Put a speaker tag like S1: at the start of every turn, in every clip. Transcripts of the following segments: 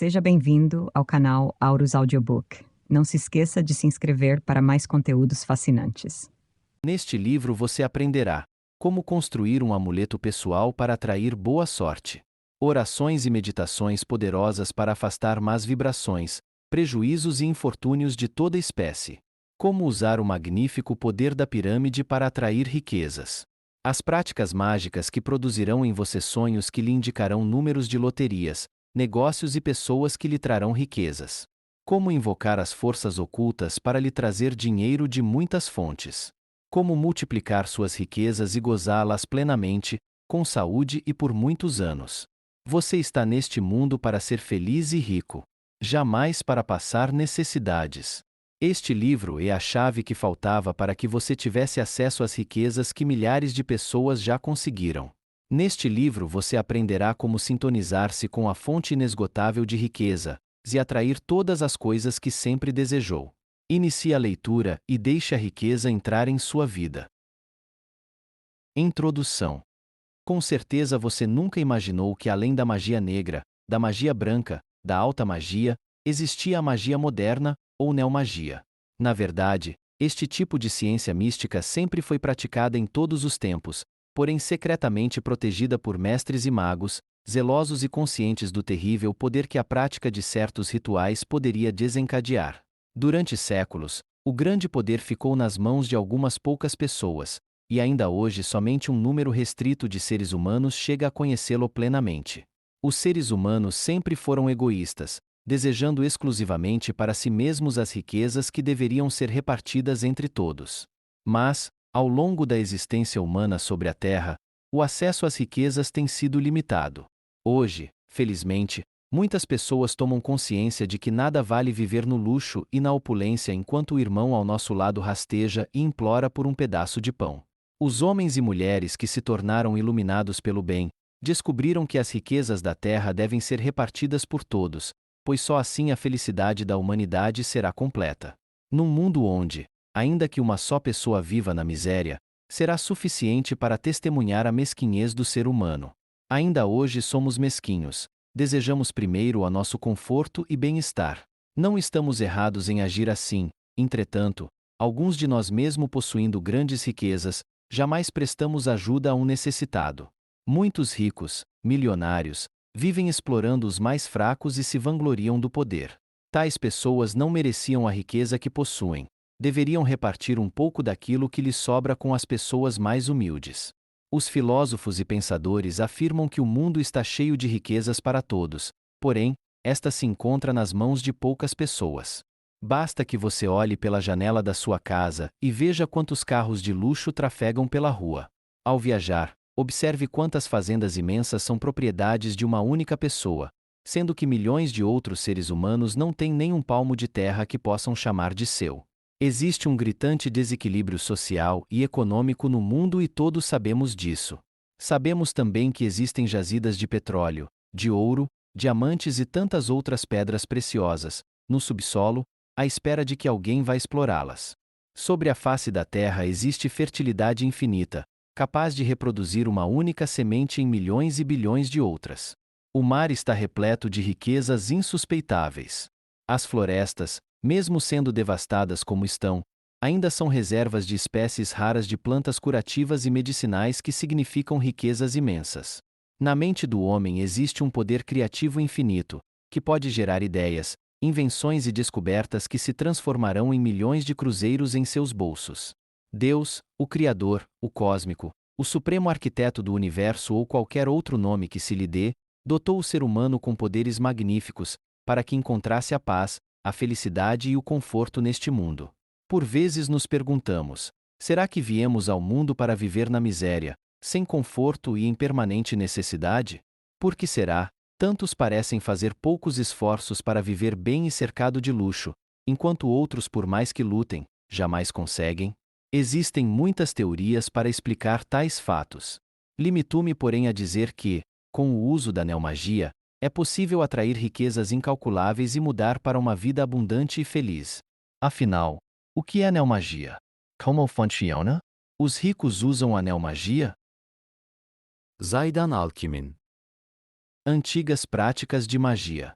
S1: Seja bem-vindo ao canal Aurus Audiobook. Não se esqueça de se inscrever para mais conteúdos fascinantes.
S2: Neste livro você aprenderá como construir um amuleto pessoal para atrair boa sorte. Orações e meditações poderosas para afastar más vibrações, prejuízos e infortúnios de toda espécie. Como usar o magnífico poder da pirâmide para atrair riquezas. As práticas mágicas que produzirão em você sonhos que lhe indicarão números de loterias, negócios e pessoas que lhe trarão riquezas. Como invocar as forças ocultas para lhe trazer dinheiro de muitas fontes. Como multiplicar suas riquezas e gozá-las plenamente, com saúde e por muitos anos. Você está neste mundo para ser feliz e rico, jamais para passar necessidades. Este livro é a chave que faltava para que você tivesse acesso às riquezas que milhares de pessoas já conseguiram. Neste livro você aprenderá como sintonizar-se com a fonte inesgotável de riqueza e atrair todas as coisas que sempre desejou. Inicie a leitura e deixe a riqueza entrar em sua vida. Introdução. Com certeza você nunca imaginou que além da magia negra, da magia branca, da alta magia, existia a magia moderna, ou neomagia. Na verdade, este tipo de ciência mística sempre foi praticada em todos os tempos, porém secretamente protegida por mestres e magos, zelosos e conscientes do terrível poder que a prática de certos rituais poderia desencadear. Durante séculos, o grande poder ficou nas mãos de algumas poucas pessoas, e ainda hoje somente um número restrito de seres humanos chega a conhecê-lo plenamente. Os seres humanos sempre foram egoístas, desejando exclusivamente para si mesmos as riquezas que deveriam ser repartidas entre todos. Mas, ao longo da existência humana sobre a Terra, o acesso às riquezas tem sido limitado. Hoje, felizmente, muitas pessoas tomam consciência de que nada vale viver no luxo e na opulência enquanto o irmão ao nosso lado rasteja e implora por um pedaço de pão. Os homens e mulheres que se tornaram iluminados pelo bem, descobriram que as riquezas da terra devem ser repartidas por todos, pois só assim a felicidade da humanidade será completa. Num mundo onde, ainda que uma só pessoa viva na miséria, será suficiente para testemunhar a mesquinhez do ser humano. Ainda hoje somos mesquinhos. Desejamos primeiro a nosso conforto e bem-estar. Não estamos errados em agir assim, entretanto, alguns de nós mesmo possuindo grandes riquezas, jamais prestamos ajuda a um necessitado. Muitos ricos, milionários, vivem explorando os mais fracos e se vangloriam do poder. Tais pessoas não mereciam a riqueza que possuem. Deveriam repartir um pouco daquilo que lhes sobra com as pessoas mais humildes. Os filósofos e pensadores afirmam que o mundo está cheio de riquezas para todos, porém, esta se encontra nas mãos de poucas pessoas. Basta que você olhe pela janela da sua casa e veja quantos carros de luxo trafegam pela rua. Ao viajar, observe quantas fazendas imensas são propriedades de uma única pessoa, sendo que milhões de outros seres humanos não têm nem um palmo de terra que possam chamar de seu. Existe um gritante desequilíbrio social e econômico no mundo e todos sabemos disso. Sabemos também que existem jazidas de petróleo, de ouro, diamantes e tantas outras pedras preciosas, no subsolo, à espera de que alguém vá explorá-las. Sobre a face da terra existe fertilidade infinita, capaz de reproduzir uma única semente em milhões e bilhões de outras. O mar está repleto de riquezas insuspeitáveis. As florestas, mesmo sendo devastadas como estão, ainda são reservas de espécies raras de plantas curativas e medicinais que significam riquezas imensas. Na mente do homem existe um poder criativo infinito, que pode gerar ideias, invenções e descobertas que se transformarão em milhões de cruzeiros em seus bolsos. Deus, o Criador, o Cósmico, o Supremo Arquiteto do Universo ou qualquer outro nome que se lhe dê, dotou o ser humano com poderes magníficos, para que encontrasse a paz, a felicidade e o conforto neste mundo. Por vezes nos perguntamos: será que viemos ao mundo para viver na miséria, sem conforto e em permanente necessidade? Por que será? Tantos parecem fazer poucos esforços para viver bem e cercado de luxo, enquanto outros, por mais que lutem, jamais conseguem? Existem muitas teorias para explicar tais fatos. Limito-me, porém, a dizer que, com o uso da neomagia, é possível atrair riquezas incalculáveis e mudar para uma vida abundante e feliz. Afinal, o que é neomagia? Como funciona? Os ricos usam a neomagia? Zaydan Alkimin. Antigas práticas de magia.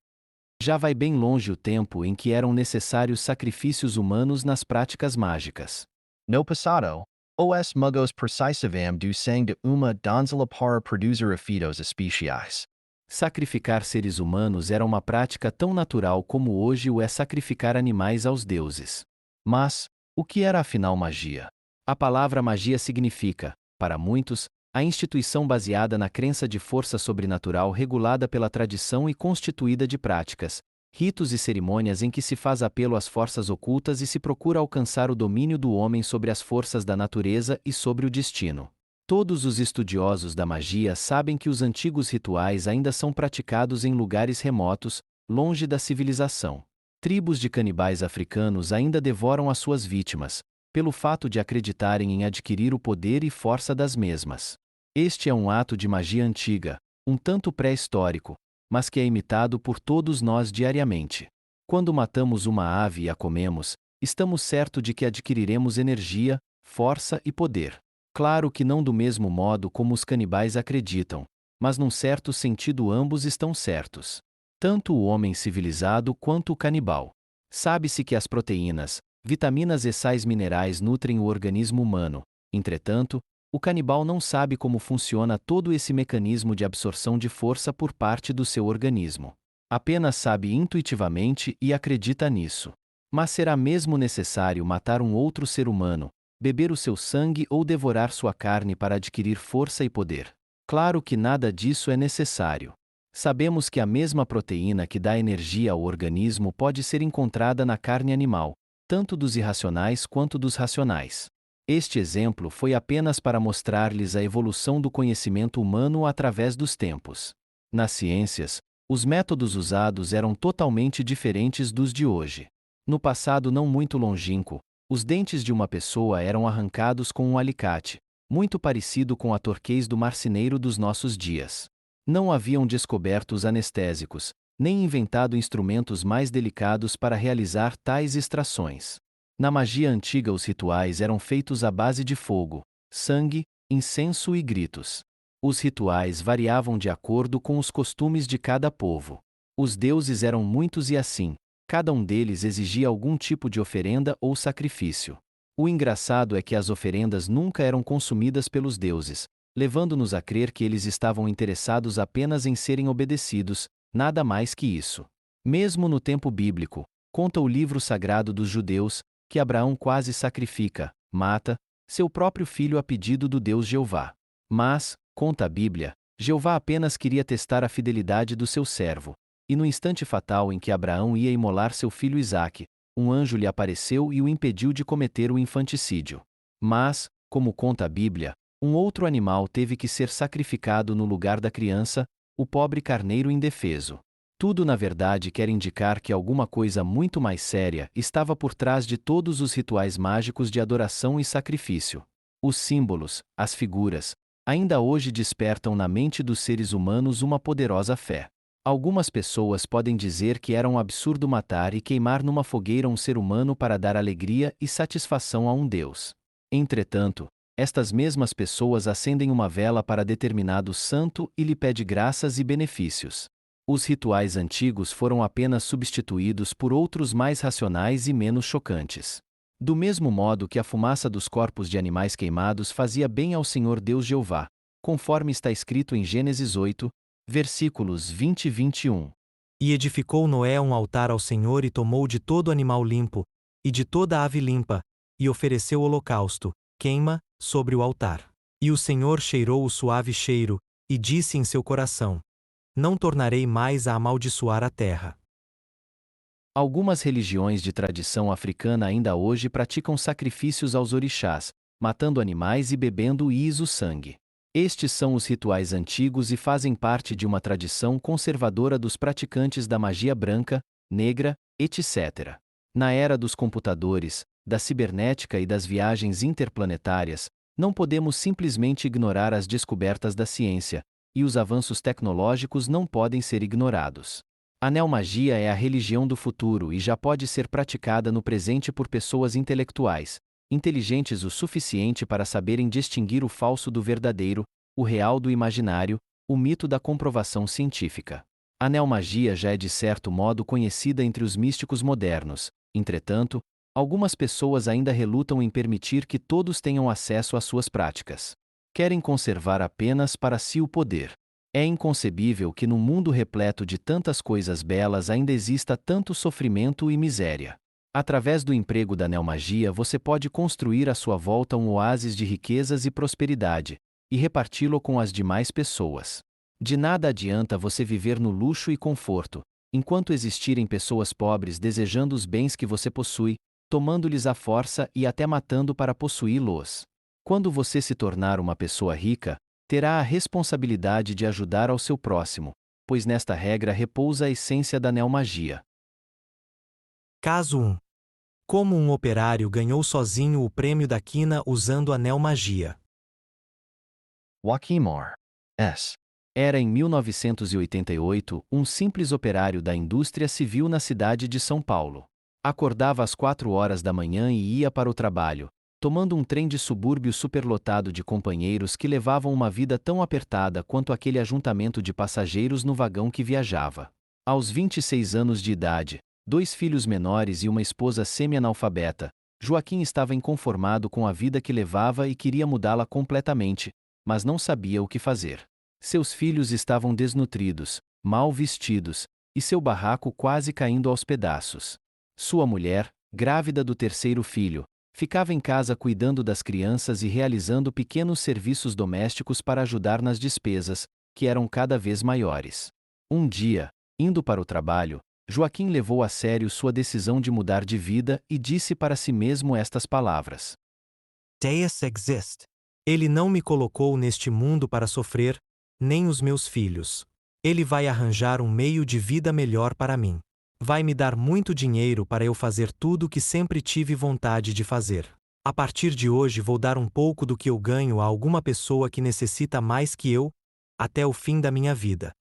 S2: Já vai bem longe o tempo em que eram necessários sacrifícios humanos nas práticas mágicas.
S3: No passado, os magos precisavam do sangue de uma donzela para produzir efeitos especiais.
S2: Sacrificar seres humanos era uma prática tão natural como hoje o é sacrificar animais aos deuses. Mas, o que era afinal magia? A palavra magia significa, para muitos, a instituição baseada na crença de força sobrenatural regulada pela tradição e constituída de práticas, ritos e cerimônias em que se faz apelo às forças ocultas e se procura alcançar o domínio do homem sobre as forças da natureza e sobre o destino. Todos os estudiosos da magia sabem que os antigos rituais ainda são praticados em lugares remotos, longe da civilização. Tribos de canibais africanos ainda devoram as suas vítimas, pelo fato de acreditarem em adquirir o poder e força das mesmas. Este é um ato de magia antiga, um tanto pré-histórico, mas que é imitado por todos nós diariamente. Quando matamos uma ave e a comemos, estamos certos de que adquiriremos energia, força e poder. Claro que não do mesmo modo como os canibais acreditam, mas num certo sentido ambos estão certos. Tanto o homem civilizado quanto o canibal. Sabe-se que as proteínas, vitaminas e sais minerais nutrem o organismo humano, entretanto, o canibal não sabe como funciona todo esse mecanismo de absorção de força por parte do seu organismo. Apenas sabe intuitivamente e acredita nisso. Mas será mesmo necessário matar um outro ser humano, beber o seu sangue ou devorar sua carne para adquirir força e poder? Claro que nada disso é necessário. Sabemos que a mesma proteína que dá energia ao organismo pode ser encontrada na carne animal, tanto dos irracionais quanto dos racionais. Este exemplo foi apenas para mostrar-lhes a evolução do conhecimento humano através dos tempos. Nas ciências, os métodos usados eram totalmente diferentes dos de hoje. No passado não muito longínquo, os dentes de uma pessoa eram arrancados com um alicate, muito parecido com a torquês do marceneiro dos nossos dias. Não haviam descoberto os anestésicos, nem inventado instrumentos mais delicados para realizar tais extrações. Na magia antiga os rituais eram feitos à base de fogo, sangue, incenso e gritos. Os rituais variavam de acordo com os costumes de cada povo. Os deuses eram muitos e assim, cada um deles exigia algum tipo de oferenda ou sacrifício. O engraçado é que as oferendas nunca eram consumidas pelos deuses, levando-nos a crer que eles estavam interessados apenas em serem obedecidos, nada mais que isso. Mesmo no tempo bíblico, conta o livro sagrado dos judeus, que Abraão quase sacrifica, mata, seu próprio filho a pedido do Deus Jeová. Mas, conta a Bíblia, Jeová apenas queria testar a fidelidade do seu servo, e no instante fatal em que Abraão ia imolar seu filho Isaque, um anjo lhe apareceu e o impediu de cometer o infanticídio. Mas, como conta a Bíblia, um outro animal teve que ser sacrificado no lugar da criança, o pobre carneiro indefeso. Tudo na verdade quer indicar que alguma coisa muito mais séria estava por trás de todos os rituais mágicos de adoração e sacrifício. Os símbolos, as figuras, ainda hoje despertam na mente dos seres humanos uma poderosa fé. Algumas pessoas podem dizer que era um absurdo matar e queimar numa fogueira um ser humano para dar alegria e satisfação a um Deus. Entretanto, estas mesmas pessoas acendem uma vela para determinado santo e lhe pedem graças e benefícios. Os rituais antigos foram apenas substituídos por outros mais racionais e menos chocantes. Do mesmo modo que a fumaça dos corpos de animais queimados fazia bem ao Senhor Deus Jeová, conforme está escrito em Gênesis 8, versículos 20 e 21.
S4: E edificou Noé um altar ao Senhor e tomou de todo animal limpo, e de toda ave limpa, e ofereceu holocausto, queima, sobre o altar. E o Senhor cheirou o suave cheiro, e disse em seu coração: não tornarei mais a amaldiçoar a terra.
S2: Algumas religiões de tradição africana ainda hoje praticam sacrifícios aos orixás, matando animais e bebendo o sangue. Estes são os rituais antigos e fazem parte de uma tradição conservadora dos praticantes da magia branca, negra, etc. Na era dos computadores, da cibernética e das viagens interplanetárias, não podemos simplesmente ignorar as descobertas da ciência, e os avanços tecnológicos não podem ser ignorados. A neomagia é a religião do futuro e já pode ser praticada no presente por pessoas intelectuais, inteligentes o suficiente para saberem distinguir o falso do verdadeiro, o real do imaginário, o mito da comprovação científica. A neomagia já é de certo modo conhecida entre os místicos modernos, entretanto, algumas pessoas ainda relutam em permitir que todos tenham acesso às suas práticas. Querem conservar apenas para si o poder. É inconcebível que num mundo repleto de tantas coisas belas ainda exista tanto sofrimento e miséria. Através do emprego da neomagia você pode construir à sua volta um oásis de riquezas e prosperidade, e reparti-lo com as demais pessoas. De nada adianta você viver no luxo e conforto, enquanto existirem pessoas pobres desejando os bens que você possui, tomando-lhes à força e até matando para possuí-los. Quando você se tornar uma pessoa rica, terá a responsabilidade de ajudar ao seu próximo, pois nesta regra repousa a essência da neomagia.
S4: Caso 1. Como um operário ganhou sozinho o prêmio da quina usando a neomagia.
S3: Joaquimar S.
S2: Era em 1988, um simples operário da indústria civil na cidade de São Paulo. Acordava às 4 horas da manhã e ia para o trabalho, tomando um trem de subúrbio superlotado de companheiros que levavam uma vida tão apertada quanto aquele ajuntamento de passageiros no vagão que viajava. Aos 26 anos de idade, 2 filhos menores e uma esposa semi-analfabeta, Joaquim estava inconformado com a vida que levava e queria mudá-la completamente, mas não sabia o que fazer. Seus filhos estavam desnutridos, mal vestidos, e seu barraco quase caindo aos pedaços. Sua mulher, grávida do terceiro filho, ficava em casa cuidando das crianças e realizando pequenos serviços domésticos para ajudar nas despesas, que eram cada vez maiores. Um dia, indo para o trabalho, Joaquim levou a sério sua decisão de mudar de vida e disse para si mesmo estas palavras:
S4: Deus existe. Ele não me colocou neste mundo para sofrer, nem os meus filhos. Ele vai arranjar um meio de vida melhor para mim. Vai me dar muito dinheiro para eu fazer tudo o que sempre tive vontade de fazer. A partir de hoje vou dar um pouco do que eu ganho a alguma pessoa que necessita mais que eu, até o fim da minha vida.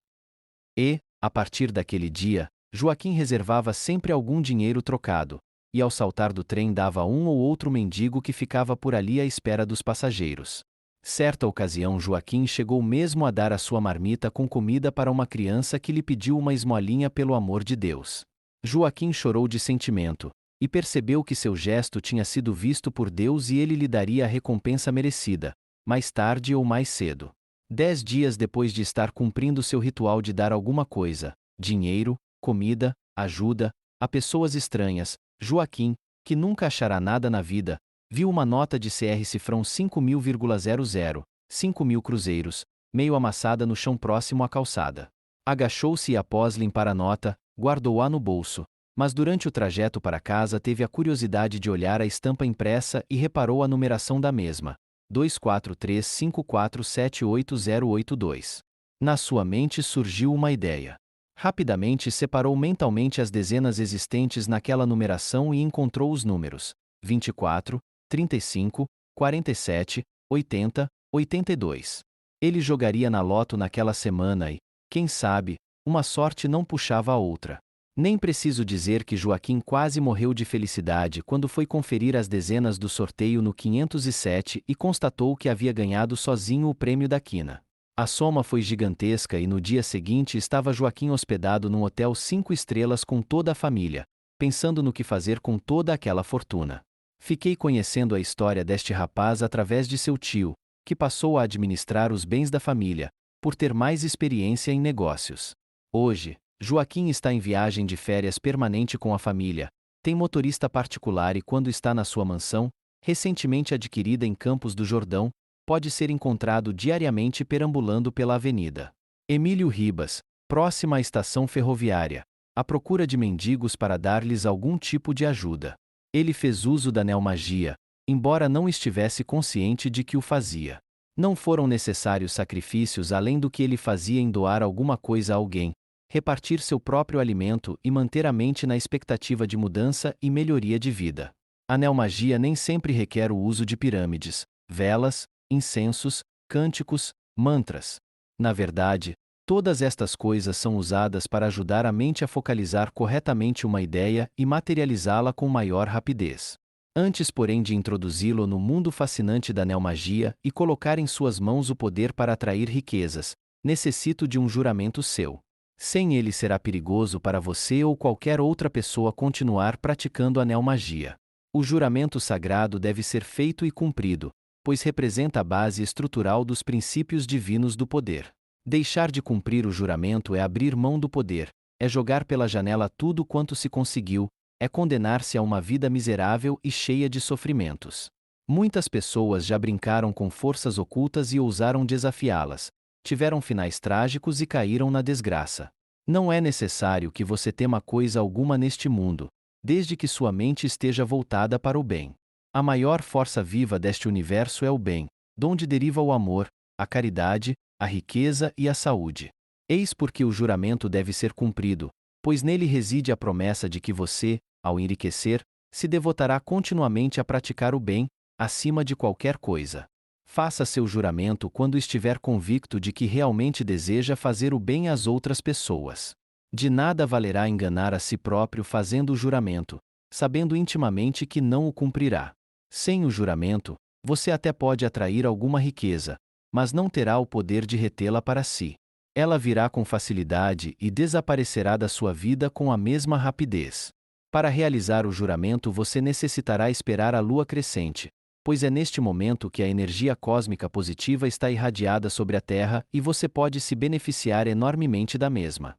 S2: E, a partir daquele dia, Joaquim reservava sempre algum dinheiro trocado, e ao saltar do trem dava a um ou outro mendigo que ficava por ali à espera dos passageiros. Certa ocasião Joaquim chegou mesmo a dar a sua marmita com comida para uma criança que lhe pediu uma esmolinha pelo amor de Deus. Joaquim chorou de sentimento, e percebeu que seu gesto tinha sido visto por Deus e ele lhe daria a recompensa merecida, mais tarde ou mais cedo. 10 dias depois de estar cumprindo seu ritual de dar alguma coisa, dinheiro, comida, ajuda, a pessoas estranhas, Joaquim, que nunca achará nada na vida, viu uma nota de CR cifrão 5.000,00, 5.000 cruzeiros, meio amassada no chão próximo à calçada. Agachou-se e após limpar a nota, guardou-a no bolso, mas durante o trajeto para casa teve a curiosidade de olhar a estampa impressa e reparou a numeração da mesma, 24354788082. Na sua mente surgiu uma ideia. Rapidamente separou mentalmente as dezenas existentes naquela numeração e encontrou os números 24, 35, 47, 80, 82. Ele jogaria na loto naquela semana e, quem sabe, uma sorte não puxava a outra. Nem preciso dizer que Joaquim quase morreu de felicidade quando foi conferir as dezenas do sorteio no 507 e constatou que havia ganhado sozinho o prêmio da quina. A soma foi gigantesca e no dia seguinte estava Joaquim hospedado num hotel 5 estrelas com toda a família, pensando no que fazer com toda aquela fortuna. Fiquei conhecendo a história deste rapaz através de seu tio, que passou a administrar os bens da família, por ter mais experiência em negócios. Hoje, Joaquim está em viagem de férias permanente com a família, tem motorista particular e quando está na sua mansão, recentemente adquirida em Campos do Jordão, pode ser encontrado diariamente perambulando pela avenida Emílio Ribas, próxima à estação ferroviária, à procura de mendigos para dar-lhes algum tipo de ajuda. Ele fez uso da neomagia, embora não estivesse consciente de que o fazia. Não foram necessários sacrifícios além do que ele fazia em doar alguma coisa a alguém, repartir seu próprio alimento e manter a mente na expectativa de mudança e melhoria de vida. A neomagia nem sempre requer o uso de pirâmides, velas, incensos, cânticos, mantras. Na verdade, todas estas coisas são usadas para ajudar a mente a focalizar corretamente uma ideia e materializá-la com maior rapidez. Antes, porém, de introduzi-lo no mundo fascinante da neomagia e colocar em suas mãos o poder para atrair riquezas, necessito de um juramento seu. Sem ele será perigoso para você ou qualquer outra pessoa continuar praticando a neomagia. O juramento sagrado deve ser feito e cumprido, pois representa a base estrutural dos princípios divinos do poder. Deixar de cumprir o juramento é abrir mão do poder, é jogar pela janela tudo quanto se conseguiu, é condenar-se a uma vida miserável e cheia de sofrimentos. Muitas pessoas já brincaram com forças ocultas e ousaram desafiá-las, tiveram finais trágicos e caíram na desgraça. Não é necessário que você tema coisa alguma neste mundo, desde que sua mente esteja voltada para o bem. A maior força viva deste universo é o bem, donde deriva o amor, a caridade, a riqueza e a saúde. Eis porque o juramento deve ser cumprido, pois nele reside a promessa de que você, ao enriquecer, se devotará continuamente a praticar o bem, acima de qualquer coisa. Faça seu juramento quando estiver convicto de que realmente deseja fazer o bem às outras pessoas. De nada valerá enganar a si próprio fazendo o juramento, sabendo intimamente que não o cumprirá. Sem o juramento, você até pode atrair alguma riqueza, mas não terá o poder de retê-la para si. Ela virá com facilidade e desaparecerá da sua vida com a mesma rapidez. Para realizar o juramento você necessitará esperar a lua crescente, pois é neste momento que a energia cósmica positiva está irradiada sobre a Terra e você pode se beneficiar enormemente da mesma.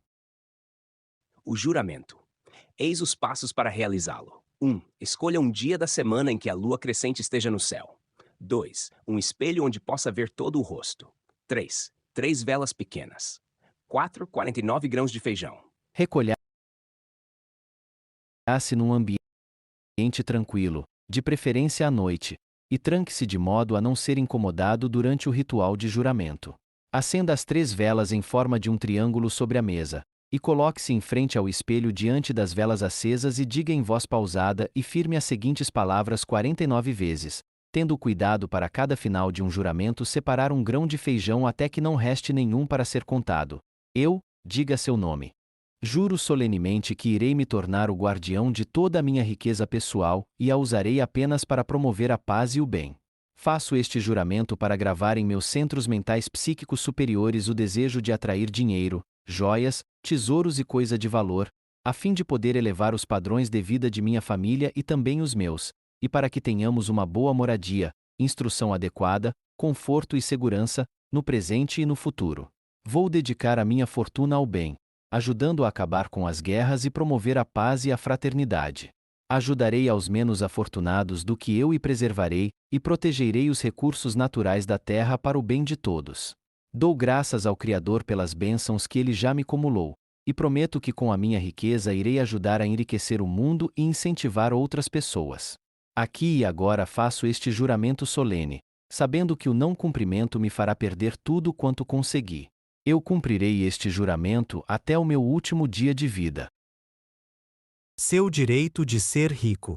S5: O juramento. Eis os passos para realizá-lo. 1. Escolha um dia da semana em que a lua crescente esteja no céu. 2. Um espelho onde possa ver todo o rosto. 3. 3 velas pequenas. 4. 49 grãos de feijão.
S2: Recolha-se num ambiente tranquilo, de preferência à noite, e tranque-se de modo a não ser incomodado durante o ritual de juramento. Acenda as 3 velas em forma de um triângulo sobre a mesa, e coloque-se em frente ao espelho diante das velas acesas e diga em voz pausada e firme as seguintes palavras 49 vezes, tendo cuidado para cada final de um juramento separar um grão de feijão até que não reste nenhum para ser contado. Eu, diga seu nome. Juro solenemente que irei me tornar o guardião de toda a minha riqueza pessoal e a usarei apenas para promover a paz e o bem. Faço este juramento para gravar em meus centros mentais psíquicos superiores o desejo de atrair dinheiro, joias, tesouros e coisa de valor, a fim de poder elevar os padrões de vida de minha família e também os meus, e para que tenhamos uma boa moradia, instrução adequada, conforto e segurança, no presente e no futuro. Vou dedicar a minha fortuna ao bem, ajudando a acabar com as guerras e promover a paz e a fraternidade. Ajudarei aos menos afortunados do que eu e preservarei, e protegerei os recursos naturais da terra para o bem de todos. Dou graças ao Criador pelas bênçãos que ele já me cumulou, e prometo que com a minha riqueza irei ajudar a enriquecer o mundo e incentivar outras pessoas. Aqui e agora faço este juramento solene, sabendo que o não cumprimento me fará perder tudo quanto consegui. Eu cumprirei este juramento até o meu último dia de vida.
S4: Seu direito de ser rico.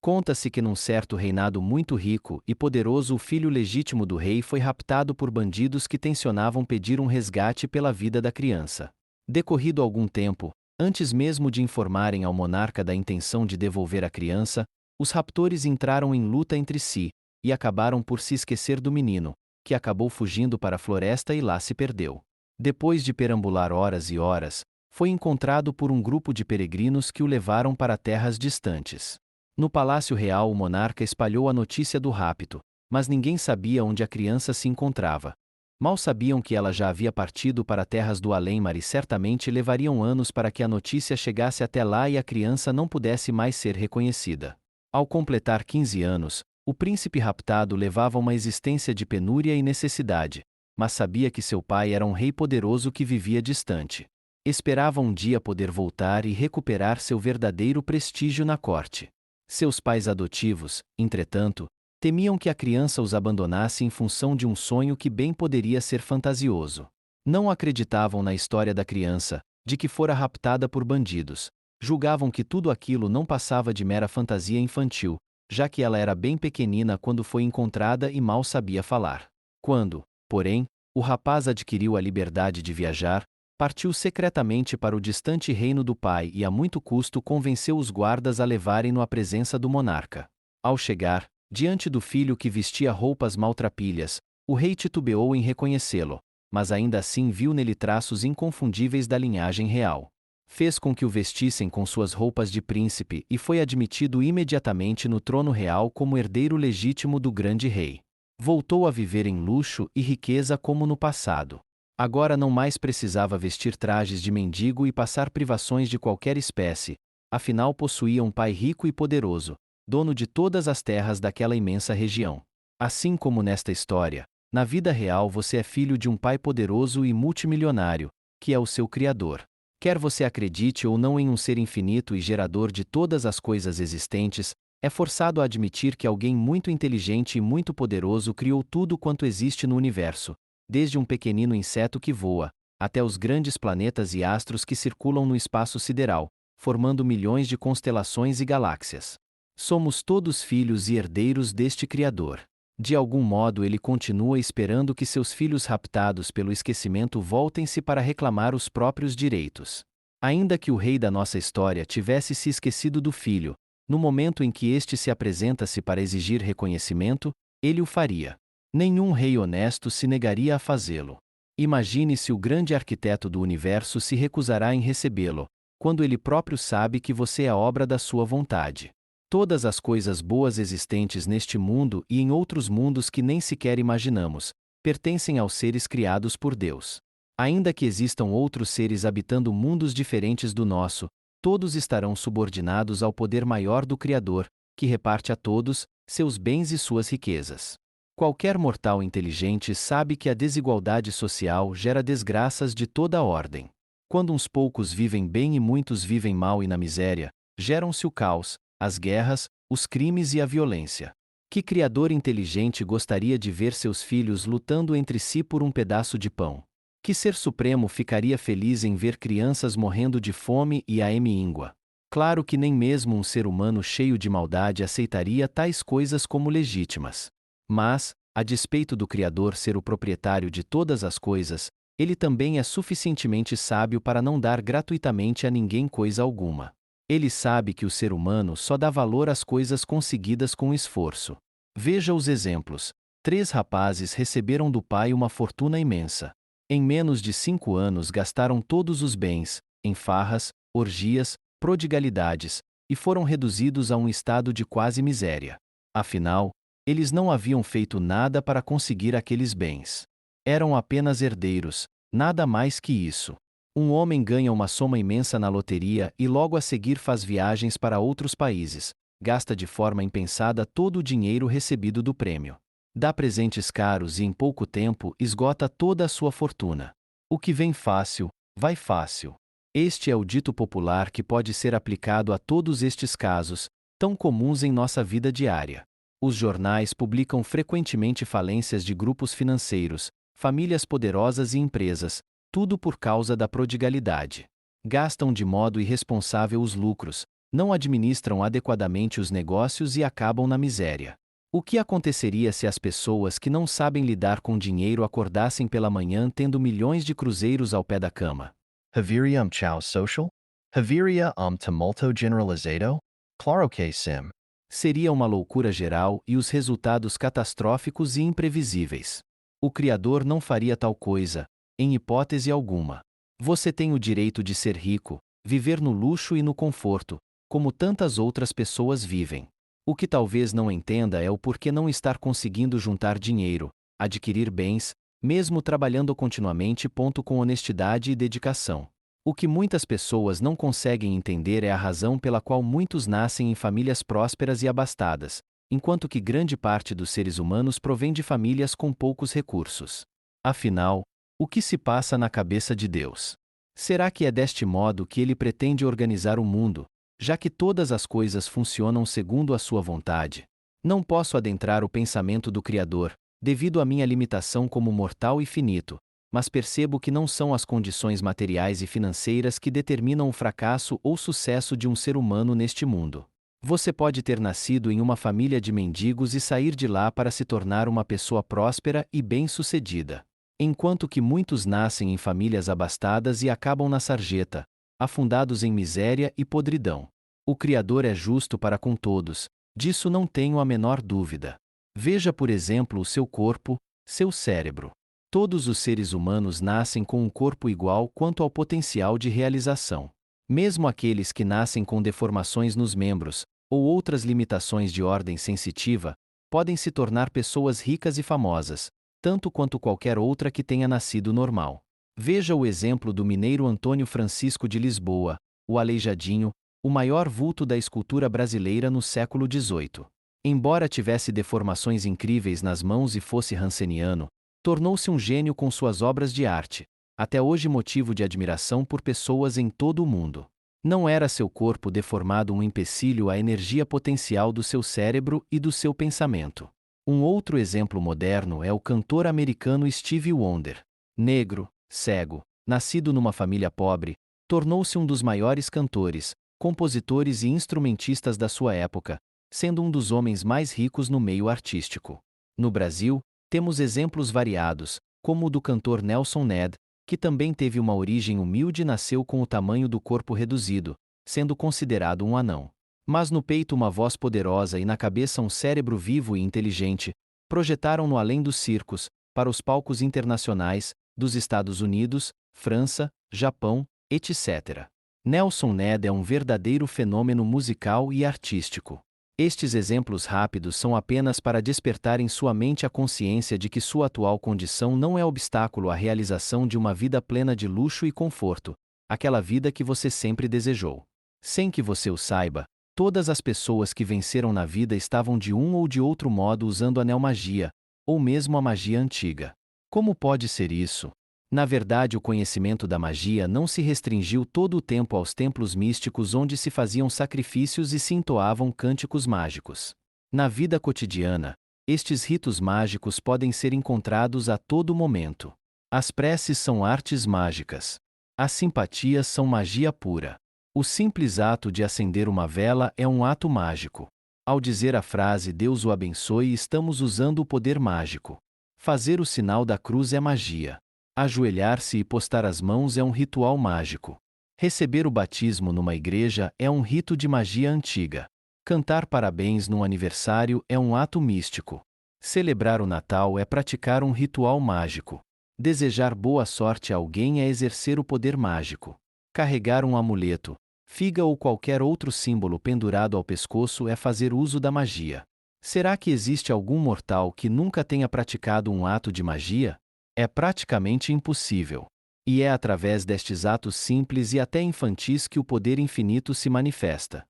S2: Conta-se que num certo reinado muito rico e poderoso o filho legítimo do rei foi raptado por bandidos que tensionavam pedir um resgate pela vida da criança. Decorrido algum tempo, antes mesmo de informarem ao monarca da intenção de devolver a criança, os raptores entraram em luta entre si, e acabaram por se esquecer do menino, que acabou fugindo para a floresta e lá se perdeu. Depois de perambular horas e horas, foi encontrado por um grupo de peregrinos que o levaram para terras distantes. No Palácio Real o monarca espalhou a notícia do rapto, mas ninguém sabia onde a criança se encontrava. Mal sabiam que ela já havia partido para terras do além-mar e certamente levariam anos para que a notícia chegasse até lá e a criança não pudesse mais ser reconhecida. Ao completar 15 anos, o príncipe raptado levava uma existência de penúria e necessidade, mas sabia que seu pai era um rei poderoso que vivia distante. Esperava um dia poder voltar e recuperar seu verdadeiro prestígio na corte. Seus pais adotivos, entretanto, temiam que a criança os abandonasse em função de um sonho que bem poderia ser fantasioso. Não acreditavam na história da criança, de que fora raptada por bandidos. Julgavam que tudo aquilo não passava de mera fantasia infantil, já que ela era bem pequenina quando foi encontrada e mal sabia falar. Quando, porém, o rapaz adquiriu a liberdade de viajar, partiu secretamente para o distante reino do pai e a muito custo convenceu os guardas a levarem-no à presença do monarca. Ao chegar, diante do filho que vestia roupas maltrapilhas, o rei titubeou em reconhecê-lo, mas ainda assim viu nele traços inconfundíveis da linhagem real. Fez com que o vestissem com suas roupas de príncipe e foi admitido imediatamente no trono real como herdeiro legítimo do grande rei. Voltou a viver em luxo e riqueza como no passado. Agora não mais precisava vestir trajes de mendigo e passar privações de qualquer espécie, afinal possuía um pai rico e poderoso, dono de todas as terras daquela imensa região. Assim como nesta história, na vida real você é filho de um pai poderoso e multimilionário, que é o seu Criador. Quer você acredite ou não em um ser infinito e gerador de todas as coisas existentes, é forçado a admitir que alguém muito inteligente e muito poderoso criou tudo quanto existe no universo, desde um pequenino inseto que voa, até os grandes planetas e astros que circulam no espaço sideral, formando milhões de constelações e galáxias. Somos todos filhos e herdeiros deste Criador. De algum modo ele continua esperando que seus filhos raptados pelo esquecimento voltem-se para reclamar os próprios direitos. Ainda que o rei da nossa história tivesse se esquecido do filho, no momento em que este se apresenta-se para exigir reconhecimento, ele o faria. Nenhum rei honesto se negaria a fazê-lo. Imagine se o grande arquiteto do universo se recusará em recebê-lo, quando ele próprio sabe que você é obra da sua vontade. Todas as coisas boas existentes neste mundo e em outros mundos que nem sequer imaginamos, pertencem aos seres criados por Deus. Ainda que existam outros seres habitando mundos diferentes do nosso, todos estarão subordinados ao poder maior do Criador, que reparte a todos seus bens e suas riquezas. Qualquer mortal inteligente sabe que a desigualdade social gera desgraças de toda a ordem. Quando uns poucos vivem bem e muitos vivem mal e na miséria, geram-se o caos, as guerras, os crimes e a violência. Que criador inteligente gostaria de ver seus filhos lutando entre si por um pedaço de pão? Que ser supremo ficaria feliz em ver crianças morrendo de fome e a míngua? Claro que nem mesmo um ser humano cheio de maldade aceitaria tais coisas como legítimas. Mas, a despeito do Criador ser o proprietário de todas as coisas, ele também é suficientemente sábio para não dar gratuitamente a ninguém coisa alguma. Ele sabe que o ser humano só dá valor às coisas conseguidas com esforço. Veja os exemplos. 3 rapazes receberam do pai uma fortuna imensa. Em menos de 5 anos gastaram todos os bens, em farras, orgias, prodigalidades, e foram reduzidos a um estado de quase miséria. Afinal, eles não haviam feito nada para conseguir aqueles bens. Eram apenas herdeiros, nada mais que isso. Um homem ganha uma soma imensa na loteria e logo a seguir faz viagens para outros países, gasta de forma impensada todo o dinheiro recebido do prêmio. Dá presentes caros e em pouco tempo esgota toda a sua fortuna. O que vem fácil, vai fácil. Este é o dito popular que pode ser aplicado a todos estes casos, tão comuns em nossa vida diária. Os jornais publicam frequentemente falências de grupos financeiros, famílias poderosas e empresas, tudo por causa da prodigalidade. Gastam de modo irresponsável os lucros, não administram adequadamente os negócios e acabam na miséria. O que aconteceria se as pessoas que não sabem lidar com dinheiro acordassem pela manhã tendo milhões de cruzeiros ao pé da cama?
S3: Haveria chau social? Haveria tumulto generalizado? Claro que sim.
S2: Seria uma loucura geral e os resultados catastróficos e imprevisíveis. O Criador não faria tal coisa, em hipótese alguma. Você tem o direito de ser rico, viver no luxo e no conforto, como tantas outras pessoas vivem. O que talvez não entenda é o porquê não estar conseguindo juntar dinheiro, adquirir bens, mesmo trabalhando continuamente. Com honestidade e dedicação. O que muitas pessoas não conseguem entender é a razão pela qual muitos nascem em famílias prósperas e abastadas, enquanto que grande parte dos seres humanos provém de famílias com poucos recursos. Afinal, o que se passa na cabeça de Deus? Será que é deste modo que ele pretende organizar o mundo, já que todas as coisas funcionam segundo a sua vontade? Não posso adentrar o pensamento do Criador, devido à minha limitação como mortal e finito, mas percebo que não são as condições materiais e financeiras que determinam o fracasso ou sucesso de um ser humano neste mundo. Você pode ter nascido em uma família de mendigos e sair de lá para se tornar uma pessoa próspera e bem-sucedida. Enquanto que muitos nascem em famílias abastadas e acabam na sarjeta, afundados em miséria e podridão. O Criador é justo para com todos, disso não tenho a menor dúvida. Veja, por exemplo, o seu corpo, seu cérebro. Todos os seres humanos nascem com um corpo igual quanto ao potencial de realização. Mesmo aqueles que nascem com deformações nos membros, ou outras limitações de ordem sensitiva, podem se tornar pessoas ricas e famosas, tanto quanto qualquer outra que tenha nascido normal. Veja o exemplo do mineiro Antônio Francisco de Lisboa, o Aleijadinho, o maior vulto da escultura brasileira no século XVIII. Embora tivesse deformações incríveis nas mãos e fosse ranceniano, tornou-se um gênio com suas obras de arte, até hoje motivo de admiração por pessoas em todo o mundo. Não era seu corpo deformado um empecilho à energia potencial do seu cérebro e do seu pensamento. Um outro exemplo moderno é o cantor americano Stevie Wonder. Negro, cego, nascido numa família pobre, tornou-se um dos maiores cantores, compositores e instrumentistas da sua época, sendo um dos homens mais ricos no meio artístico. No Brasil, temos exemplos variados, como o do cantor Nelson Ned, que também teve uma origem humilde e nasceu com o tamanho do corpo reduzido, sendo considerado um anão. Mas no peito uma voz poderosa e na cabeça um cérebro vivo e inteligente, projetaram-no além dos circos, para os palcos internacionais, dos Estados Unidos, França, Japão, etc. Nelson Ned é um verdadeiro fenômeno musical e artístico. Estes exemplos rápidos são apenas para despertar em sua mente a consciência de que sua atual condição não é obstáculo à realização de uma vida plena de luxo e conforto, aquela vida que você sempre desejou. Sem que você o saiba, todas as pessoas que venceram na vida estavam de um ou de outro modo usando a neomagia, ou mesmo a magia antiga. Como pode ser isso? Na verdade, o conhecimento da magia não se restringiu todo o tempo aos templos místicos onde se faziam sacrifícios e se entoavam cânticos mágicos. Na vida cotidiana, estes ritos mágicos podem ser encontrados a todo momento. As preces são artes mágicas. As simpatias são magia pura. O simples ato de acender uma vela é um ato mágico. Ao dizer a frase Deus o abençoe, estamos usando o poder mágico. Fazer o sinal da cruz é magia. Ajoelhar-se e postar as mãos é um ritual mágico. Receber o batismo numa igreja é um rito de magia antiga. Cantar parabéns num aniversário é um ato místico. Celebrar o Natal é praticar um ritual mágico. Desejar boa sorte a alguém é exercer o poder mágico. Carregar um amuleto, figa ou qualquer outro símbolo pendurado ao pescoço é fazer uso da magia. Será que existe algum mortal que nunca tenha praticado um ato de magia? É praticamente impossível. E é através destes atos simples e até infantis que o poder infinito se manifesta.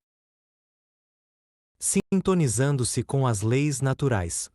S4: Sintonizando-se com as leis naturais.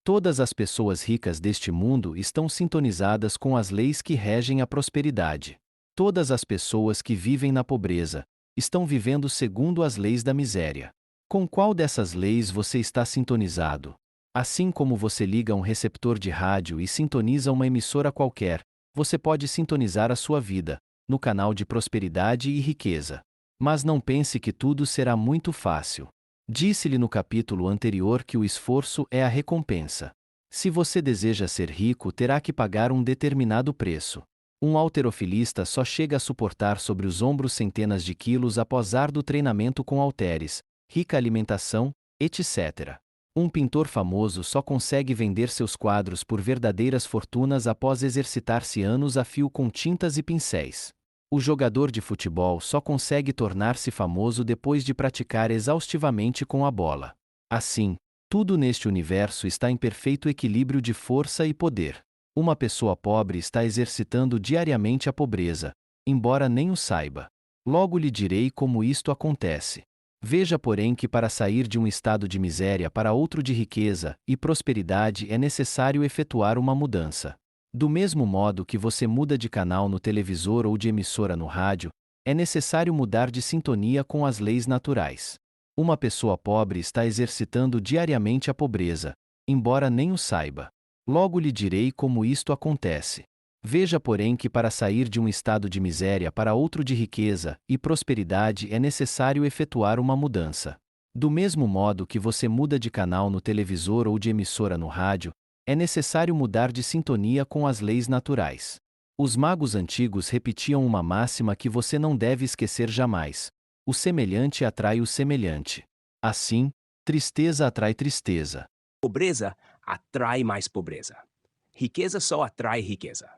S2: Todas as pessoas ricas deste mundo estão sintonizadas com as leis que regem a prosperidade. Todas as pessoas que vivem na pobreza estão vivendo segundo as leis da miséria. Com qual dessas leis você está sintonizado? Assim como você liga um receptor de rádio e sintoniza uma emissora qualquer, você pode sintonizar a sua vida, no canal de prosperidade e riqueza. Mas não pense que tudo será muito fácil. Disse-lhe no capítulo anterior que o esforço é a recompensa. Se você deseja ser rico, terá que pagar um determinado preço. Um halterofilista só chega a suportar sobre os ombros centenas de quilos após árduo treinamento com halteres, rica alimentação, etc. Um pintor famoso só consegue vender seus quadros por verdadeiras fortunas após exercitar-se anos a fio com tintas e pincéis. O jogador de futebol só consegue tornar-se famoso depois de praticar exaustivamente com a bola. Assim, tudo neste universo está em perfeito equilíbrio de força e poder. Uma pessoa pobre está exercitando diariamente a pobreza, embora nem o saiba. Logo lhe direi como isto acontece. Veja, porém, que para sair de um estado de miséria para outro de riqueza e prosperidade é necessário efetuar uma mudança. Do mesmo modo que você muda de canal no televisor ou de emissora no rádio, é necessário mudar de sintonia com as leis naturais. Uma pessoa pobre está exercitando diariamente a pobreza, embora nem o saiba. Logo lhe direi como isto acontece. Veja, porém, que para sair de um estado de miséria para outro de riqueza e prosperidade é necessário efetuar uma mudança. Do mesmo modo que você muda de canal no televisor ou de emissora no rádio, é necessário mudar de sintonia com as leis naturais. Os magos antigos repetiam uma máxima que você não deve esquecer jamais: o semelhante atrai o semelhante. Assim, tristeza atrai tristeza.
S5: Pobreza atrai mais pobreza. Riqueza só atrai riqueza.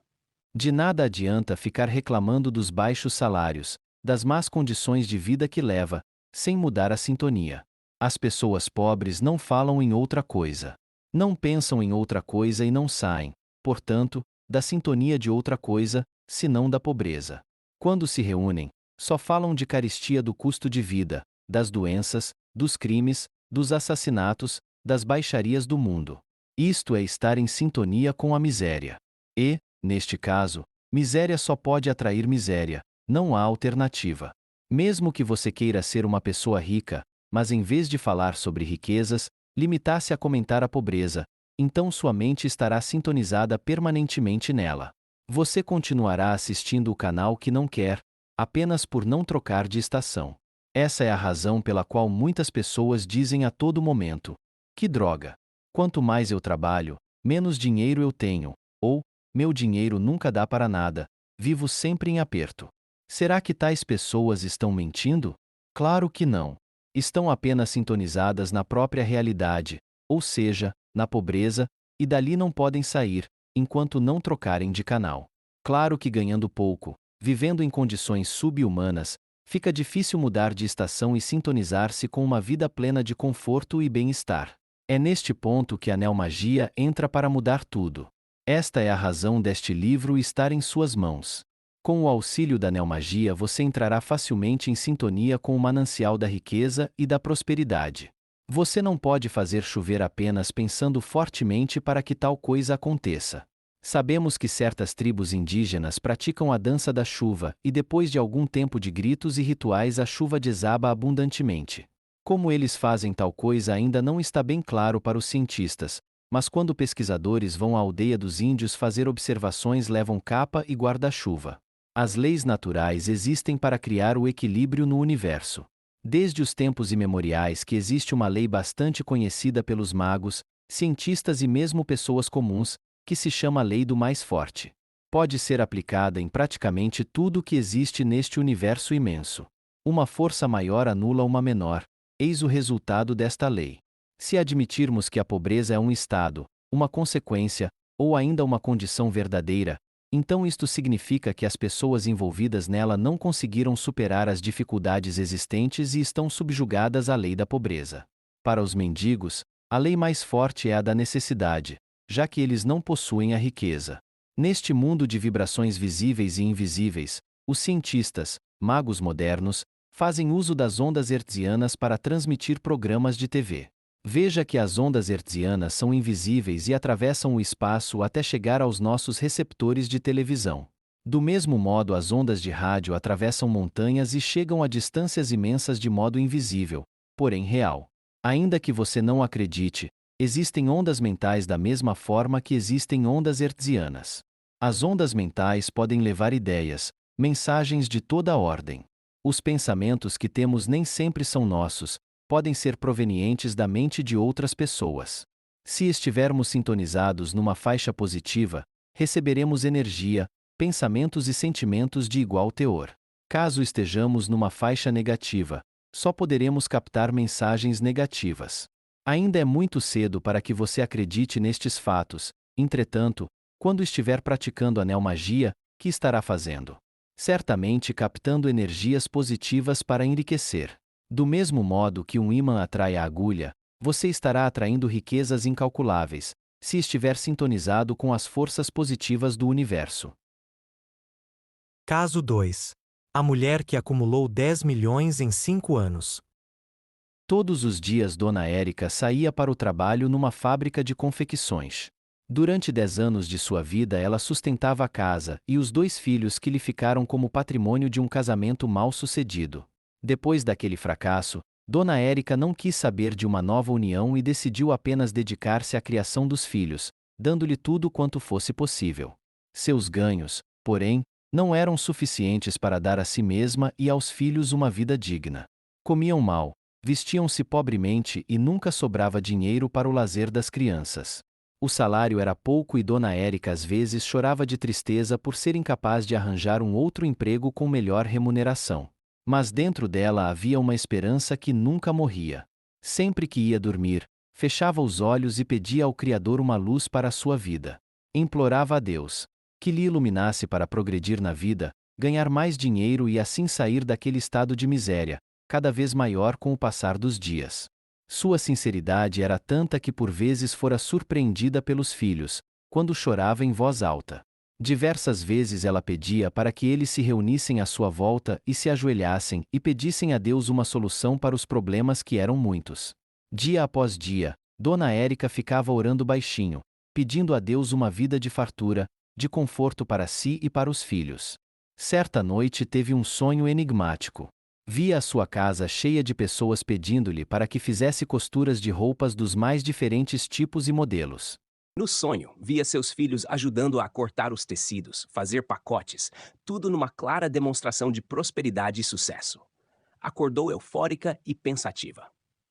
S2: De nada adianta ficar reclamando dos baixos salários, das más condições de vida que leva, sem mudar a sintonia. As pessoas pobres não falam em outra coisa. Não pensam em outra coisa e não saem, portanto, da sintonia de outra coisa, senão da pobreza. Quando se reúnem, só falam de carestia do custo de vida, das doenças, dos crimes, dos assassinatos, das baixarias do mundo. Isto é estar em sintonia com a miséria. E, neste caso, miséria só pode atrair miséria, não há alternativa. Mesmo que você queira ser uma pessoa rica, mas em vez de falar sobre riquezas, limitasse a comentar a pobreza, então sua mente estará sintonizada permanentemente nela. Você continuará assistindo o canal que não quer, apenas por não trocar de estação. Essa é a razão pela qual muitas pessoas dizem a todo momento: que droga! Quanto mais eu trabalho, menos dinheiro eu tenho, ou, meu dinheiro nunca dá para nada, vivo sempre em aperto. Será que tais pessoas estão mentindo? Claro que não. Estão apenas sintonizadas na própria realidade, ou seja, na pobreza, e dali não podem sair, enquanto não trocarem de canal. Claro que ganhando pouco, vivendo em condições sub-humanas, fica difícil mudar de estação e sintonizar-se com uma vida plena de conforto e bem-estar. É neste ponto que a neomagia entra para mudar tudo. Esta é a razão deste livro estar em suas mãos. Com o auxílio da neomagia você entrará facilmente em sintonia com o manancial da riqueza e da prosperidade. Você não pode fazer chover apenas pensando fortemente para que tal coisa aconteça. Sabemos que certas tribos indígenas praticam a dança da chuva e depois de algum tempo de gritos e rituais a chuva desaba abundantemente. Como eles fazem tal coisa ainda não está bem claro para os cientistas, mas quando pesquisadores vão à aldeia dos índios fazer observações levam capa e guarda-chuva. As leis naturais existem para criar o equilíbrio no universo. Desde os tempos imemoriais que existe uma lei bastante conhecida pelos magos, cientistas e mesmo pessoas comuns, que se chama Lei do Mais Forte. Pode ser aplicada em praticamente tudo que existe neste universo imenso. Uma força maior anula uma menor, eis o resultado desta lei. Se admitirmos que a pobreza é um estado, uma consequência, ou ainda uma condição verdadeira, então isto significa que as pessoas envolvidas nela não conseguiram superar as dificuldades existentes e estão subjugadas à lei da pobreza. Para os mendigos, a lei mais forte é a da necessidade, já que eles não possuem a riqueza. Neste mundo de vibrações visíveis e invisíveis, os cientistas, magos modernos, fazem uso das ondas hertzianas para transmitir programas de TV. Veja que as ondas hertzianas são invisíveis e atravessam o espaço até chegar aos nossos receptores de televisão. Do mesmo modo, as ondas de rádio atravessam montanhas e chegam a distâncias imensas de modo invisível, porém real. Ainda que você não acredite, existem ondas mentais da mesma forma que existem ondas hertzianas. As ondas mentais podem levar ideias, mensagens de toda a ordem. Os pensamentos que temos nem sempre são nossos, podem ser provenientes da mente de outras pessoas. Se estivermos sintonizados numa faixa positiva, receberemos energia, pensamentos e sentimentos de igual teor. Caso estejamos numa faixa negativa, só poderemos captar mensagens negativas. Ainda é muito cedo para que você acredite nestes fatos, entretanto, quando estiver praticando a neomagia, que estará fazendo? Certamente captando energias positivas para enriquecer. Do mesmo modo que um ímã atrai a agulha, você estará atraindo riquezas incalculáveis, se estiver sintonizado com as forças positivas do universo.
S4: Caso 2. A mulher que acumulou 10 milhões em 5 anos.
S2: Todos os dias Dona Érica saía para o trabalho numa fábrica de confecções. Durante 10 anos de sua vida ela sustentava a casa e os 2 filhos que lhe ficaram como patrimônio de um casamento mal-sucedido. Depois daquele fracasso, Dona Érica não quis saber de uma nova união e decidiu apenas dedicar-se à criação dos filhos, dando-lhe tudo quanto fosse possível. Seus ganhos, porém, não eram suficientes para dar a si mesma e aos filhos uma vida digna. Comiam mal, vestiam-se pobremente e nunca sobrava dinheiro para o lazer das crianças. O salário era pouco e Dona Érica às vezes chorava de tristeza por ser incapaz de arranjar um outro emprego com melhor remuneração. Mas dentro dela havia uma esperança que nunca morria. Sempre que ia dormir, fechava os olhos e pedia ao Criador uma luz para a sua vida. Implorava a Deus que lhe iluminasse para progredir na vida, ganhar mais dinheiro e assim sair daquele estado de miséria, cada vez maior com o passar dos dias. Sua sinceridade era tanta que por vezes fora surpreendida pelos filhos, quando chorava em voz alta. Diversas vezes ela pedia para que eles se reunissem à sua volta e se ajoelhassem e pedissem a Deus uma solução para os problemas que eram muitos. Dia após dia, Dona Érica ficava orando baixinho, pedindo a Deus uma vida de fartura, de conforto para si e para os filhos. Certa noite teve um sonho enigmático. Via a sua casa cheia de pessoas pedindo-lhe para que fizesse costuras de roupas dos mais diferentes tipos e modelos.
S5: No sonho, via seus filhos ajudando a cortar os tecidos, fazer pacotes, tudo numa clara demonstração de prosperidade e sucesso. Acordou eufórica e pensativa.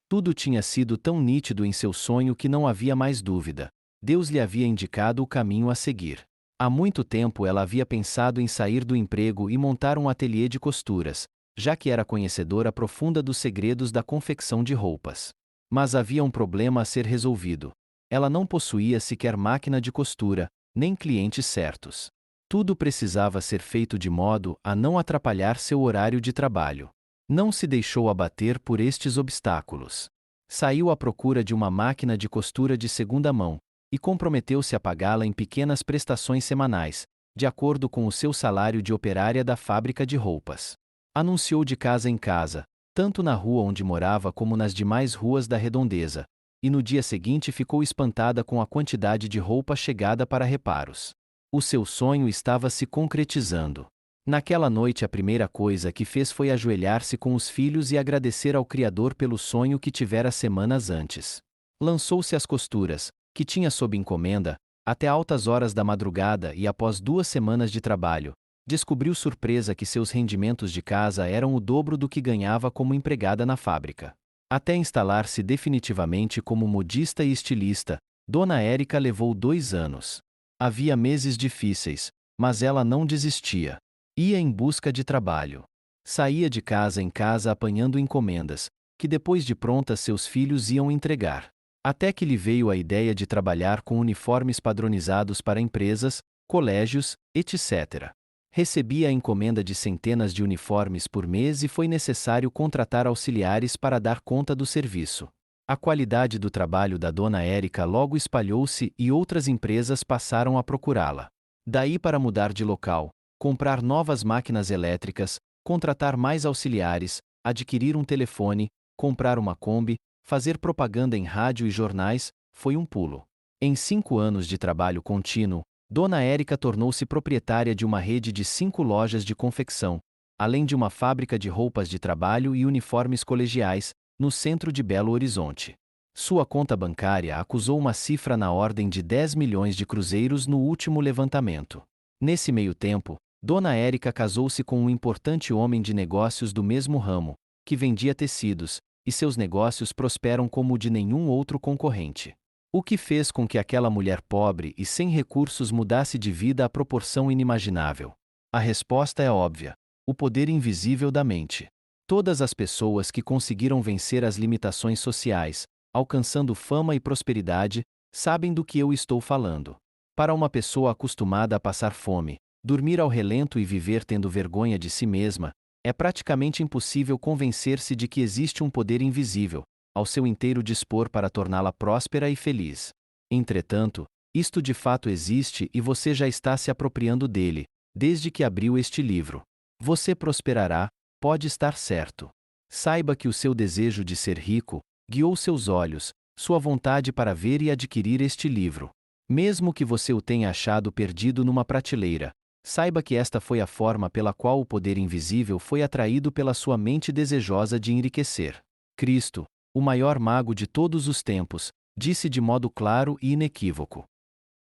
S2: Tudo tinha sido tão nítido em seu sonho que não havia mais dúvida. Deus lhe havia indicado o caminho a seguir. Há muito tempo ela havia pensado em sair do emprego e montar um ateliê de costuras, já que era conhecedora profunda dos segredos da confecção de roupas. Mas havia um problema a ser resolvido. Ela não possuía sequer máquina de costura, nem clientes certos. Tudo precisava ser feito de modo a não atrapalhar seu horário de trabalho. Não se deixou abater por estes obstáculos. Saiu à procura de uma máquina de costura de segunda mão e comprometeu-se a pagá-la em pequenas prestações semanais, de acordo com o seu salário de operária da fábrica de roupas. Anunciou de casa em casa, tanto na rua onde morava como nas demais ruas da redondeza, e no dia seguinte ficou espantada com a quantidade de roupa chegada para reparos. O seu sonho estava se concretizando. Naquela noite a primeira coisa que fez foi ajoelhar-se com os filhos e agradecer ao Criador pelo sonho que tivera semanas antes. Lançou-se às costuras, que tinha sob encomenda, até altas horas da madrugada e após 2 semanas de trabalho, descobriu surpresa que seus rendimentos de casa eram o dobro do que ganhava como empregada na fábrica. Até instalar-se definitivamente como modista e estilista, Dona Érica levou 2 anos. Havia meses difíceis, mas ela não desistia. Ia em busca de trabalho. Saía de casa em casa apanhando encomendas, que depois de prontas seus filhos iam entregar. Até que lhe veio a ideia de trabalhar com uniformes padronizados para empresas, colégios, etc. Recebia a encomenda de centenas de uniformes por mês e foi necessário contratar auxiliares para dar conta do serviço. A qualidade do trabalho da Dona Érica logo espalhou-se e outras empresas passaram a procurá-la. Daí para mudar de local, comprar novas máquinas elétricas, contratar mais auxiliares, adquirir um telefone, comprar uma Kombi, fazer propaganda em rádio e jornais, foi um pulo. Em 5 anos de trabalho contínuo, Dona Érica tornou-se proprietária de uma rede de 5 lojas de confecção, além de uma fábrica de roupas de trabalho e uniformes colegiais, no centro de Belo Horizonte. Sua conta bancária acusou uma cifra na ordem de 10 milhões de cruzeiros no último levantamento. Nesse meio tempo, Dona Érica casou-se com um importante homem de negócios do mesmo ramo, que vendia tecidos, e seus negócios prosperam como o de nenhum outro concorrente. O que fez com que aquela mulher pobre e sem recursos mudasse de vida à proporção inimaginável? A resposta é óbvia: o poder invisível da mente. Todas as pessoas que conseguiram vencer as limitações sociais, alcançando fama e prosperidade, sabem do que eu estou falando. Para uma pessoa acostumada a passar fome, dormir ao relento e viver tendo vergonha de si mesma, é praticamente impossível convencer-se de que existe um poder invisível, ao seu inteiro dispor para torná-la próspera e feliz. Entretanto, isto de fato existe e você já está se apropriando dele, desde que abriu este livro. Você prosperará, pode estar certo. Saiba que o seu desejo de ser rico guiou seus olhos, sua vontade para ver e adquirir este livro. Mesmo que você o tenha achado perdido numa prateleira, saiba que esta foi a forma pela qual o poder invisível foi atraído pela sua mente desejosa de enriquecer. Cristo, o maior mago de todos os tempos, disse de modo claro e inequívoco: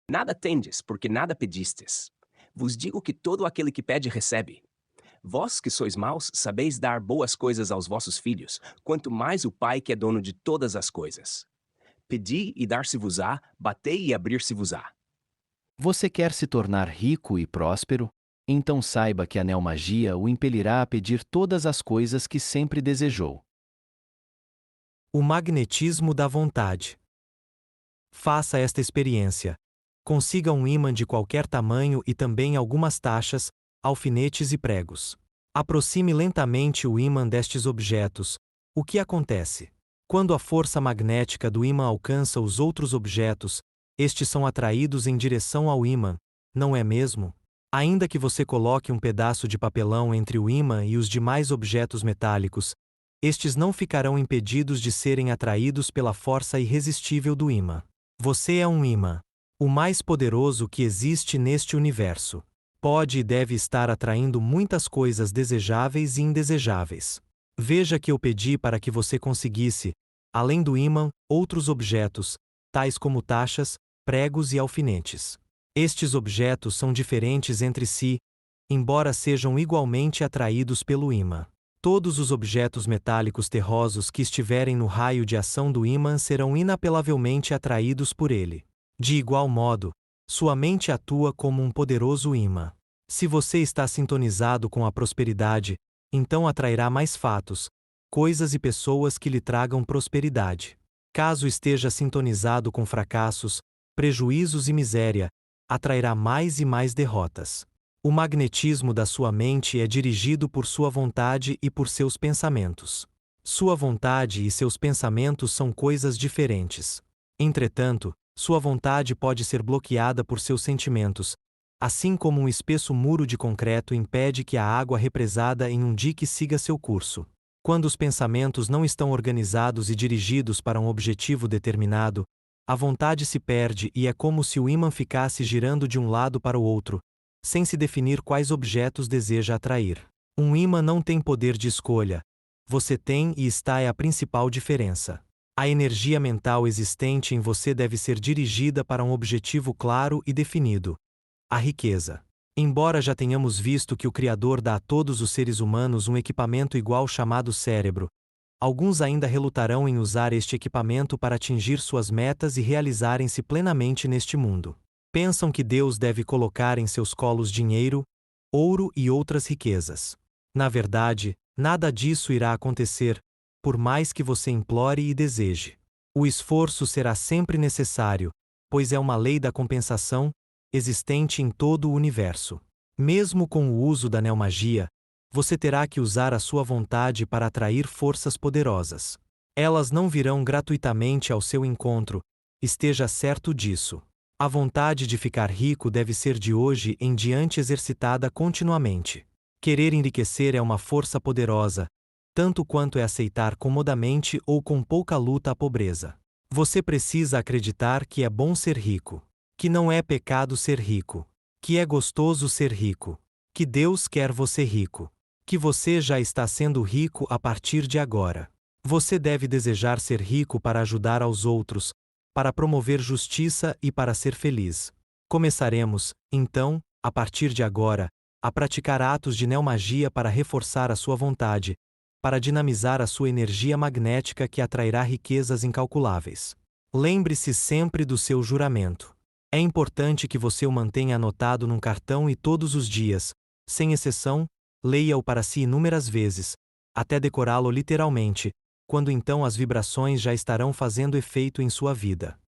S5: Nada tendes, porque nada pedistes. Vos digo que todo aquele que pede recebe. Vós que sois maus, sabeis dar boas coisas aos vossos filhos, quanto mais o Pai que é dono de todas as coisas. Pedi e dar-se-vos-á, batei e abrir-se-vos-á.
S2: Você quer se tornar rico e próspero? Então saiba que a neomagia o impelirá a pedir todas as coisas que sempre desejou.
S4: O magnetismo da vontade. Faça esta experiência. Consiga um ímã de qualquer tamanho e também algumas tachas, alfinetes e pregos. Aproxime lentamente o ímã destes objetos. O que acontece? Quando a força magnética do ímã alcança os outros objetos, estes são atraídos em direção ao ímã, não é mesmo? Ainda que você coloque um pedaço de papelão entre o ímã e os demais objetos metálicos, estes não ficarão impedidos de serem atraídos pela força irresistível do ímã. Você é um ímã, o mais poderoso que existe neste universo. Pode e deve estar atraindo muitas coisas desejáveis e indesejáveis. Veja que eu pedi para que você conseguisse, além do ímã, outros objetos, tais como tachas, pregos e alfinetes. Estes objetos são diferentes entre si, embora sejam igualmente atraídos pelo ímã. Todos os objetos metálicos terrosos que estiverem no raio de ação do ímã serão inapelavelmente atraídos por ele. De igual modo, sua mente atua como um poderoso ímã. Se você está sintonizado com a prosperidade, então atrairá mais fatos, coisas e pessoas que lhe tragam prosperidade. Caso esteja sintonizado com fracassos, prejuízos e miséria, atrairá mais e mais derrotas. O magnetismo da sua mente é dirigido por sua vontade e por seus pensamentos. Sua vontade e seus pensamentos são coisas diferentes. Entretanto, sua vontade pode ser bloqueada por seus sentimentos, assim como um espesso muro de concreto impede que a água represada em um dique siga seu curso. Quando os pensamentos não estão organizados e dirigidos para um objetivo determinado, a vontade se perde e é como se o ímã ficasse girando de um lado para o outro, sem se definir quais objetos deseja atrair. Um ímã não tem poder de escolha. Você tem e está é a principal diferença. A energia mental existente em você deve ser dirigida para um objetivo claro e definido: a riqueza. Embora já tenhamos visto que o Criador dá a todos os seres humanos um equipamento igual chamado cérebro, alguns ainda relutarão em usar este equipamento para atingir suas metas e realizarem-se plenamente neste mundo. Pensam que Deus deve colocar em seus colos dinheiro, ouro e outras riquezas. Na verdade, nada disso irá acontecer, por mais que você implore e deseje. O esforço será sempre necessário, pois é uma lei da compensação, existente em todo o universo. Mesmo com o uso da neomagia, você terá que usar a sua vontade para atrair forças poderosas. Elas não virão gratuitamente ao seu encontro, esteja certo disso. A vontade de ficar rico deve ser de hoje em diante exercitada continuamente. Querer enriquecer é uma força poderosa, tanto quanto é aceitar comodamente ou com pouca luta a pobreza. Você precisa acreditar que é bom ser rico, que não é pecado ser rico, que é gostoso ser rico, que Deus quer você rico, que você já está sendo rico a partir de agora. Você deve desejar ser rico para ajudar aos outros, para promover justiça e para ser feliz. Começaremos, então, a partir de agora, a praticar atos de neomagia para reforçar a sua vontade, para dinamizar a sua energia magnética que atrairá riquezas incalculáveis. Lembre-se sempre do seu juramento. É importante que você o mantenha anotado num cartão e todos os dias, sem exceção, leia-o para si inúmeras vezes, até decorá-lo literalmente, quando então as vibrações já estarão fazendo efeito em sua vida.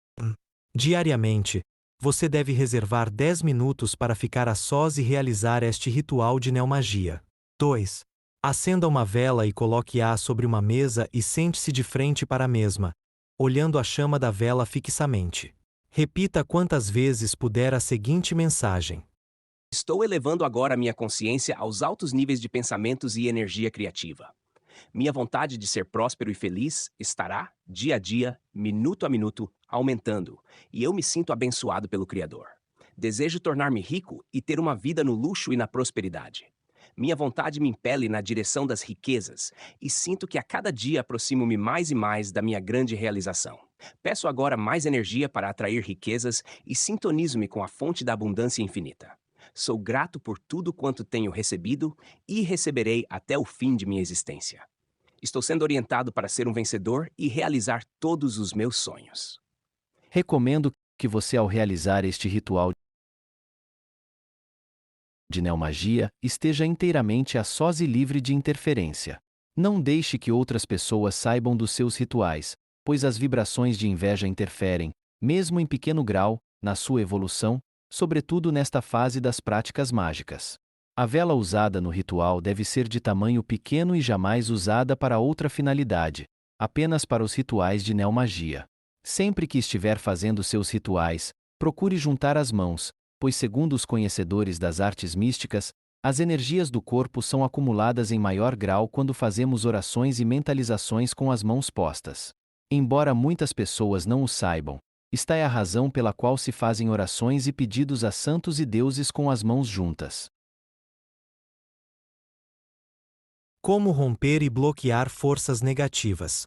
S4: Diariamente, você deve reservar 10 minutos para ficar a sós e realizar este ritual de neomagia. 2. Acenda uma vela e coloque-a sobre uma mesa e sente-se de frente para a mesma, olhando a chama da vela fixamente. Repita quantas vezes puder a seguinte mensagem:
S5: Estou elevando agora minha consciência aos altos níveis de pensamentos e energia criativa. Minha vontade de ser próspero e feliz estará, dia a dia, minuto a minuto, aumentando, e eu me sinto abençoado pelo Criador. Desejo tornar-me rico e ter uma vida no luxo e na prosperidade. Minha vontade me impele na direção das riquezas, e sinto que a cada dia aproximo-me mais e mais da minha grande realização. Peço agora mais energia para atrair riquezas e sintonizo-me com a fonte da abundância infinita. Sou grato por tudo quanto tenho recebido e receberei até o fim de minha existência. Estou sendo orientado para ser um vencedor e realizar todos os meus sonhos.
S2: Recomendo que você, ao realizar este ritual de neomagia, esteja inteiramente a sós e livre de interferência. Não deixe que outras pessoas saibam dos seus rituais, pois as vibrações de inveja interferem, mesmo em pequeno grau, na sua evolução, sobretudo nesta fase das práticas mágicas. A vela usada no ritual deve ser de tamanho pequeno e jamais usada para outra finalidade, apenas para os rituais de neomagia. Sempre que estiver fazendo seus rituais, procure juntar as mãos, pois, segundo os conhecedores das artes místicas, as energias do corpo são acumuladas em maior grau quando fazemos orações e mentalizações com as mãos postas. Embora muitas pessoas não o saibam, esta é a razão pela qual se fazem orações e pedidos a santos e deuses com as mãos juntas.
S4: Como romper e bloquear forças negativas.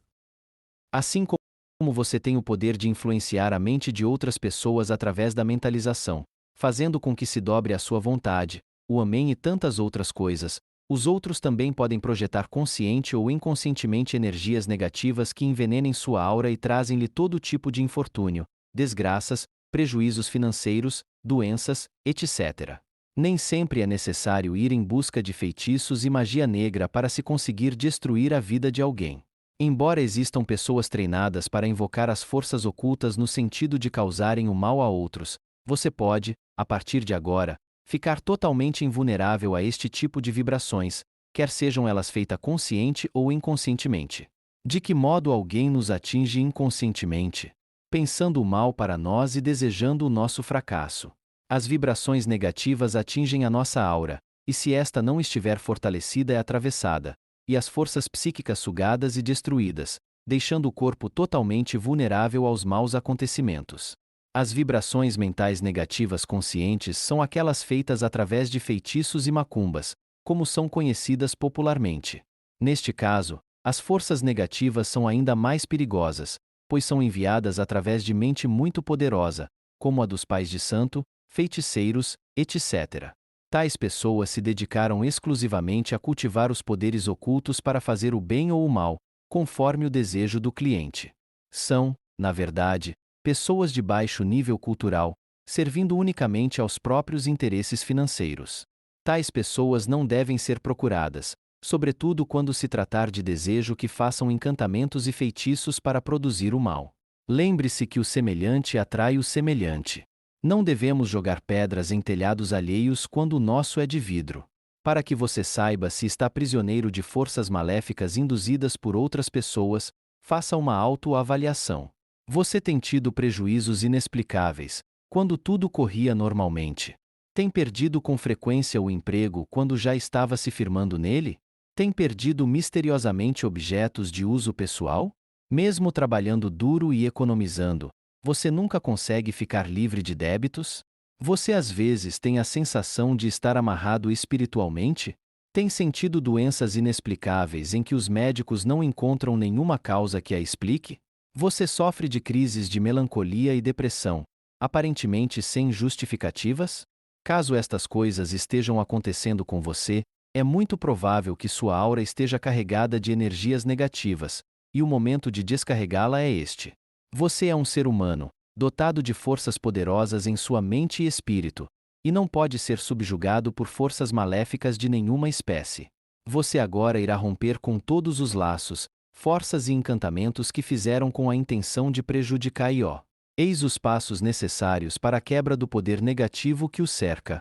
S2: Assim como você tem o poder de influenciar a mente de outras pessoas através da mentalização, fazendo com que se dobre à sua vontade, o amém e tantas outras coisas, os outros também podem projetar consciente ou inconscientemente energias negativas que envenenem sua aura e trazem-lhe todo tipo de infortúnio, desgraças, prejuízos financeiros, doenças, etc. Nem sempre é necessário ir em busca de feitiços e magia negra para se conseguir destruir a vida de alguém. Embora existam pessoas treinadas para invocar as forças ocultas no sentido de causarem o mal a outros, você pode, a partir de agora, ficar totalmente invulnerável a este tipo de vibrações, quer sejam elas feitas consciente ou inconscientemente. De que modo alguém nos atinge inconscientemente? Pensando o mal para nós e desejando o nosso fracasso. As vibrações negativas atingem a nossa aura, e se esta não estiver fortalecida é atravessada, e as forças psíquicas sugadas e destruídas, deixando o corpo totalmente vulnerável aos maus acontecimentos. As vibrações mentais negativas conscientes são aquelas feitas através de feitiços e macumbas, como são conhecidas popularmente. Neste caso, as forças negativas são ainda mais perigosas, pois são enviadas através de mente muito poderosa, como a dos pais de santo, feiticeiros, etc. Tais pessoas se dedicaram exclusivamente a cultivar os poderes ocultos para fazer o bem ou o mal, conforme o desejo do cliente. São, na verdade, pessoas de baixo nível cultural, servindo unicamente aos próprios interesses financeiros. Tais pessoas não devem ser procuradas, sobretudo quando se tratar de desejo que façam encantamentos e feitiços para produzir o mal. Lembre-se que o semelhante atrai o semelhante. Não devemos jogar pedras em telhados alheios quando o nosso é de vidro. Para que você saiba se está prisioneiro de forças maléficas induzidas por outras pessoas, faça uma autoavaliação. Você tem tido prejuízos inexplicáveis, quando tudo corria normalmente? Tem perdido com frequência o emprego quando já estava se firmando nele? Tem perdido misteriosamente objetos de uso pessoal? Mesmo trabalhando duro e economizando, você nunca consegue ficar livre de débitos? Você às vezes tem a sensação de estar amarrado espiritualmente? Tem sentido doenças inexplicáveis em que os médicos não encontram nenhuma causa que a explique? Você sofre de crises de melancolia e depressão, aparentemente sem justificativas? Caso estas coisas estejam acontecendo com você, é muito provável que sua aura esteja carregada de energias negativas, e o momento de descarregá-la é este. Você é um ser humano, dotado de forças poderosas em sua mente e espírito, e não pode ser subjugado por forças maléficas de nenhuma espécie. Você agora irá romper com todos os laços, forças e encantamentos que fizeram com a intenção de prejudicar-o. Eis os passos necessários para a quebra do poder negativo que o cerca.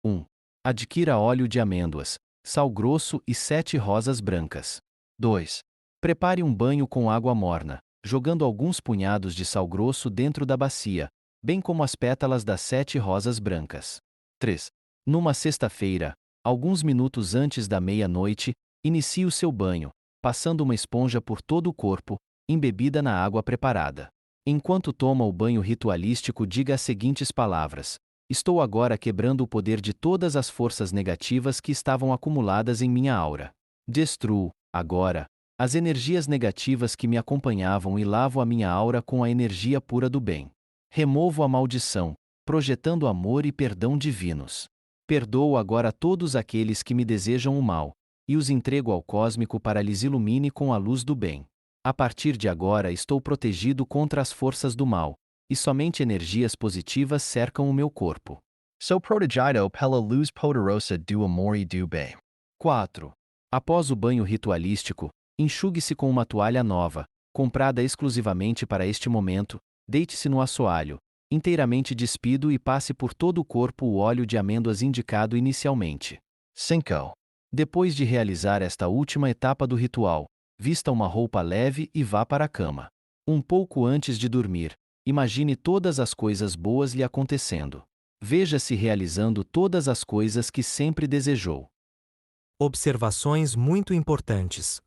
S2: 1. Adquira óleo de amêndoas, sal grosso e 7 rosas brancas. 2. Prepare um banho com água morna, jogando alguns punhados de sal grosso dentro da bacia, bem como as pétalas das 7 rosas brancas. 3. Numa sexta-feira, alguns minutos antes da meia-noite, inicie o seu banho, passando uma esponja por todo o corpo, embebida na água preparada. Enquanto toma o banho ritualístico, diga as seguintes palavras: estou agora quebrando o poder de todas as forças negativas que estavam acumuladas em minha aura. Destruo, agora, as energias negativas que me acompanhavam e lavo a minha aura com a energia pura do bem. Removo a maldição, projetando amor e perdão divinos. Perdoo agora todos aqueles que me desejam o mal, e os entrego ao cósmico para lhes ilumine com a luz do bem. A partir de agora estou protegido contra as forças do mal, e somente energias positivas cercam o meu corpo.
S3: So protegido pela luz poderosa do amor e do bem.
S2: 4. Após o banho ritualístico, enxugue-se com uma toalha nova, comprada exclusivamente para este momento, deite-se no assoalho, inteiramente despido e passe por todo o corpo o óleo de amêndoas indicado inicialmente.
S3: 5.
S2: Depois de realizar esta última etapa do ritual, vista uma roupa leve e vá para a cama. Um pouco antes de dormir, imagine todas as coisas boas lhe acontecendo. Veja-se realizando todas as coisas que sempre desejou.
S4: Observações muito importantes.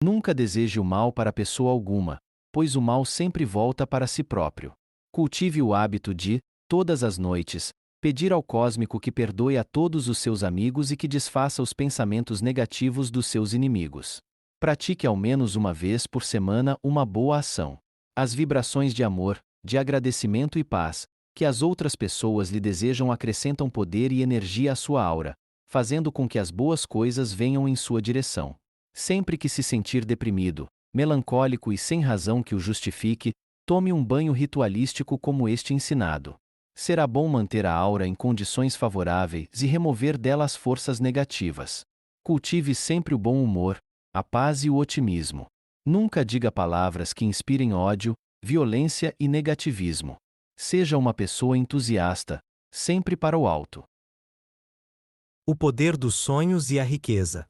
S2: Nunca deseje o mal para pessoa alguma, pois o mal sempre volta para si próprio. Cultive o hábito de, todas as noites, pedir ao cósmico que perdoe a todos os seus amigos e que desfaça os pensamentos negativos dos seus inimigos. Pratique ao menos uma vez por semana uma boa ação. As vibrações de amor, de agradecimento e paz, que as outras pessoas lhe desejam acrescentam poder e energia à sua aura, fazendo com que as boas coisas venham em sua direção. Sempre que se sentir deprimido, melancólico e sem razão que o justifique, tome um banho ritualístico como este ensinado. Será bom manter a aura em condições favoráveis e remover dela as forças negativas. Cultive sempre o bom humor, a paz e o otimismo. Nunca diga palavras que inspirem ódio, violência e negativismo. Seja uma pessoa entusiasta, sempre para o alto.
S4: O poder dos sonhos e a riqueza.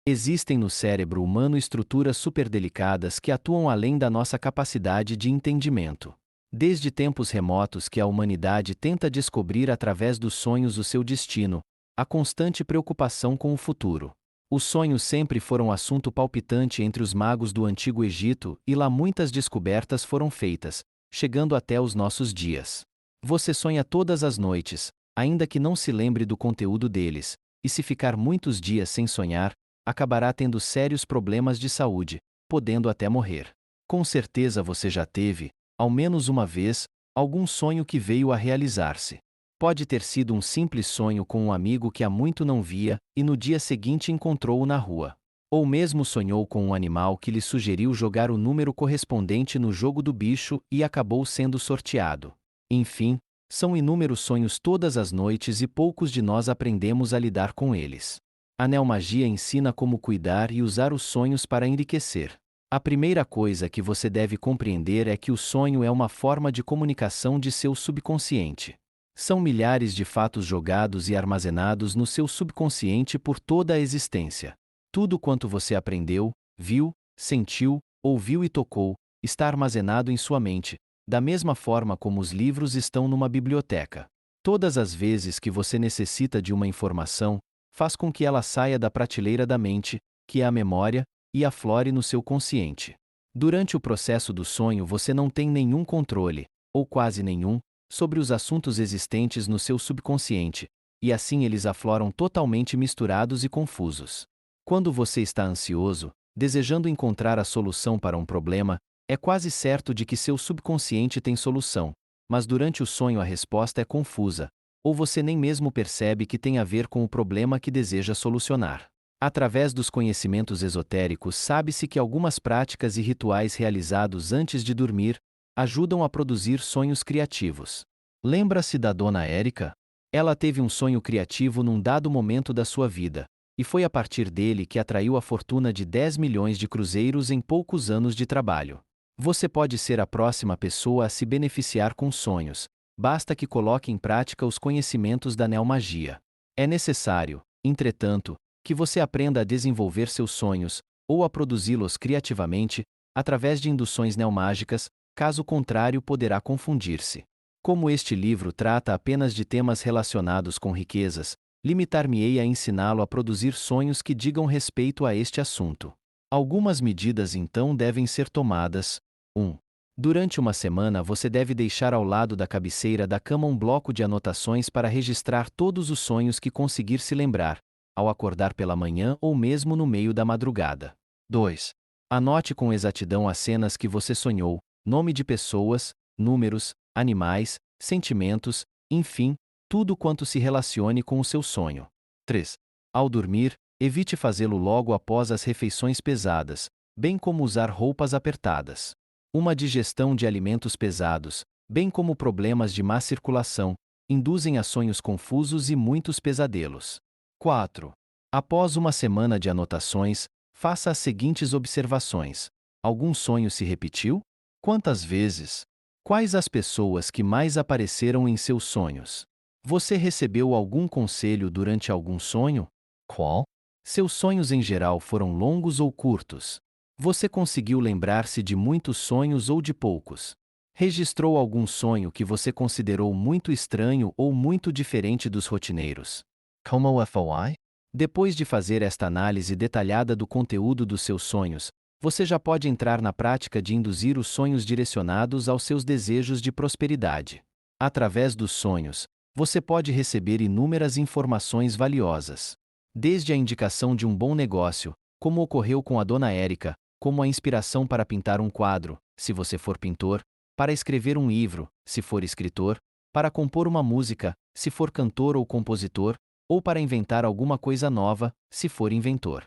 S2: Existem no cérebro humano estruturas superdelicadas que atuam além da nossa capacidade de entendimento. Desde tempos remotos que a humanidade tenta descobrir através dos sonhos o seu destino, a constante preocupação com o futuro. Os sonhos sempre foram assunto palpitante entre os magos do Antigo Egito e lá muitas descobertas foram feitas, chegando até os nossos dias. Você sonha todas as noites, ainda que não se lembre do conteúdo deles, e se ficar muitos dias sem sonhar, acabará tendo sérios problemas de saúde, podendo até morrer. Com certeza você já teve, ao menos uma vez, algum sonho que veio a realizar-se. Pode ter sido um simples sonho com um amigo que há muito não via e no dia seguinte encontrou-o na rua. Ou mesmo sonhou com um animal que lhe sugeriu jogar o número correspondente no jogo do bicho e acabou sendo sorteado. Enfim, são inúmeros sonhos todas as noites e poucos de nós aprendemos a lidar com eles. A neomagia ensina como cuidar e usar os sonhos para enriquecer. A primeira coisa que você deve compreender é que o sonho é uma forma de comunicação de seu subconsciente. São milhares de fatos jogados e armazenados no seu subconsciente por toda a existência. Tudo quanto você aprendeu, viu, sentiu, ouviu e tocou, está armazenado em sua mente, da mesma forma como os livros estão numa biblioteca. Todas as vezes que você necessita de uma informação, faz com que ela saia da prateleira da mente, que é a memória, e aflore no seu consciente. Durante o processo do sonho você não tem nenhum controle, ou quase nenhum, sobre os assuntos existentes no seu subconsciente, e assim eles afloram totalmente misturados e confusos. Quando você está ansioso, desejando encontrar a solução para um problema, é quase certo de que seu subconsciente tem solução, mas durante o sonho a resposta é confusa, ou você nem mesmo percebe que tem a ver com o problema que deseja solucionar. Através dos conhecimentos esotéricos sabe-se que algumas práticas e rituais realizados antes de dormir ajudam a produzir sonhos criativos. Lembra-se da Dona Érica? Ela teve um sonho criativo num dado momento da sua vida, e foi a partir dele que atraiu a fortuna de 10 milhões de cruzeiros em poucos anos de trabalho. Você pode ser a próxima pessoa a se beneficiar com sonhos, basta que coloque em prática os conhecimentos da neomagia. É necessário, entretanto, que você aprenda a desenvolver seus sonhos, ou a produzi-los criativamente, através de induções neomágicas, caso contrário poderá confundir-se. Como este livro trata apenas de temas relacionados com riquezas, limitar-me-ei a ensiná-lo a produzir sonhos que digam respeito a este assunto. Algumas medidas então devem ser tomadas. 1. Durante uma semana você deve deixar ao lado da cabeceira da cama um bloco de anotações para registrar todos os sonhos que conseguir se lembrar, ao acordar pela manhã ou mesmo no meio da madrugada. 2. Anote com exatidão as cenas que você sonhou, nome de pessoas, números, animais, sentimentos, enfim, tudo quanto se relacione com o seu sonho. 3. Ao dormir, evite fazê-lo logo após as refeições pesadas, bem como usar roupas apertadas. Uma digestão de alimentos pesados, bem como problemas de má circulação, induzem a sonhos confusos e muitos pesadelos. 4. Após uma semana de anotações, faça as seguintes observações. Algum sonho se repetiu? Quantas vezes? Quais as pessoas que mais apareceram em seus sonhos? Você recebeu algum conselho durante algum sonho?
S3: Qual?
S2: Seus sonhos em geral foram longos ou curtos? Você conseguiu lembrar-se de muitos sonhos ou de poucos? Registrou algum sonho que você considerou muito estranho ou muito diferente dos rotineiros?
S3: Como foi?
S2: Depois de fazer esta análise detalhada do conteúdo dos seus sonhos, você já pode entrar na prática de induzir os sonhos direcionados aos seus desejos de prosperidade. Através dos sonhos, você pode receber inúmeras informações valiosas. Desde a indicação de um bom negócio, como ocorreu com a Dona Érica, como a inspiração para pintar um quadro, se você for pintor, para escrever um livro, se for escritor, para compor uma música, se for cantor ou compositor, ou para inventar alguma coisa nova, se for inventor.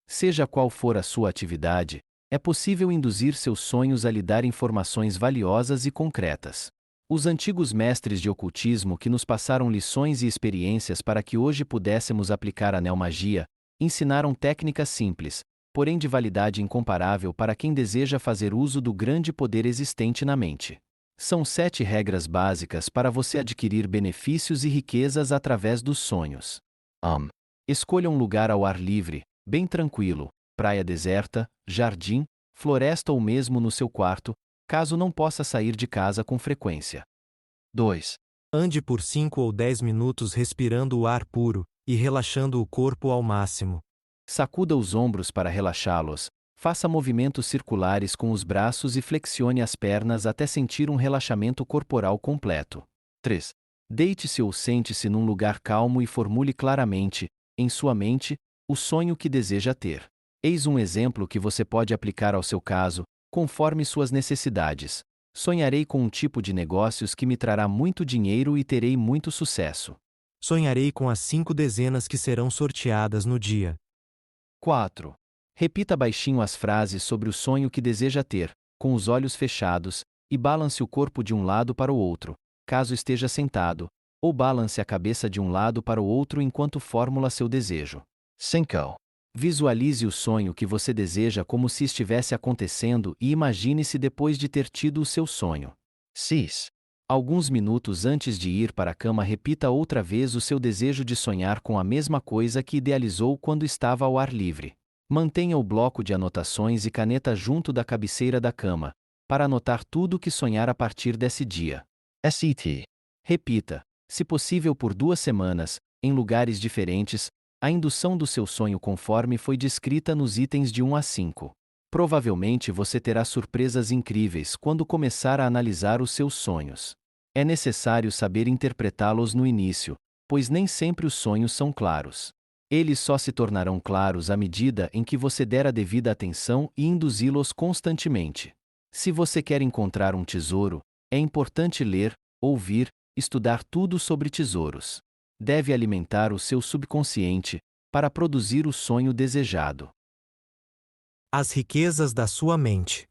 S2: Seja qual for a sua atividade, é possível induzir seus sonhos a lhe dar informações valiosas e concretas. Os antigos mestres de ocultismo que nos passaram lições e experiências para que hoje pudéssemos aplicar a neomagia, ensinaram técnicas simples, porém de validade incomparável para quem deseja fazer uso do grande poder existente na mente. São 7 regras básicas para você adquirir benefícios e riquezas através dos sonhos. Escolha um lugar ao ar livre, bem tranquilo, praia deserta, jardim, floresta ou mesmo no seu quarto, caso não possa sair de casa com frequência.
S3: 2.
S4: Ande por 5 ou 10 minutos respirando o ar puro e relaxando o corpo ao máximo.
S2: Sacuda os ombros para relaxá-los, faça movimentos circulares com os braços e flexione as pernas até sentir um relaxamento corporal completo. 3. Deite-se ou sente-se num lugar calmo e formule claramente, em sua mente, o sonho que deseja ter. Eis um exemplo que você pode aplicar ao seu caso, conforme suas necessidades. Sonharei com um tipo de negócios que me trará muito dinheiro e terei muito sucesso.
S4: Sonharei com as 5 dezenas que serão sorteadas no dia.
S2: 4. Repita baixinho as frases sobre o sonho que deseja ter, com os olhos fechados, e balance o corpo de um lado para o outro, caso esteja sentado, ou balance a cabeça de um lado para o outro enquanto formula seu desejo.
S3: 5.
S2: Visualize o sonho que você deseja como se estivesse acontecendo e imagine-se depois de ter tido o seu sonho.
S3: 6.
S2: Alguns minutos antes de ir para a cama, repita outra vez o seu desejo de sonhar com a mesma coisa que idealizou quando estava ao ar livre. Mantenha o bloco de anotações e caneta junto da cabeceira da cama, para anotar tudo o que sonhar a partir desse dia.
S3: SET.
S2: Repita, se possível por 2 semanas, em lugares diferentes, a indução do seu sonho conforme foi descrita nos itens de 1 a 5. Provavelmente você terá surpresas incríveis quando começar a analisar os seus sonhos. É necessário saber interpretá-los no início, pois nem sempre os sonhos são claros. Eles só se tornarão claros à medida em que você der a devida atenção e induzi-los constantemente. Se você quer encontrar um tesouro, é importante ler, ouvir, estudar tudo sobre tesouros. Deve alimentar o seu subconsciente para produzir o sonho desejado.
S4: As riquezas da sua mente.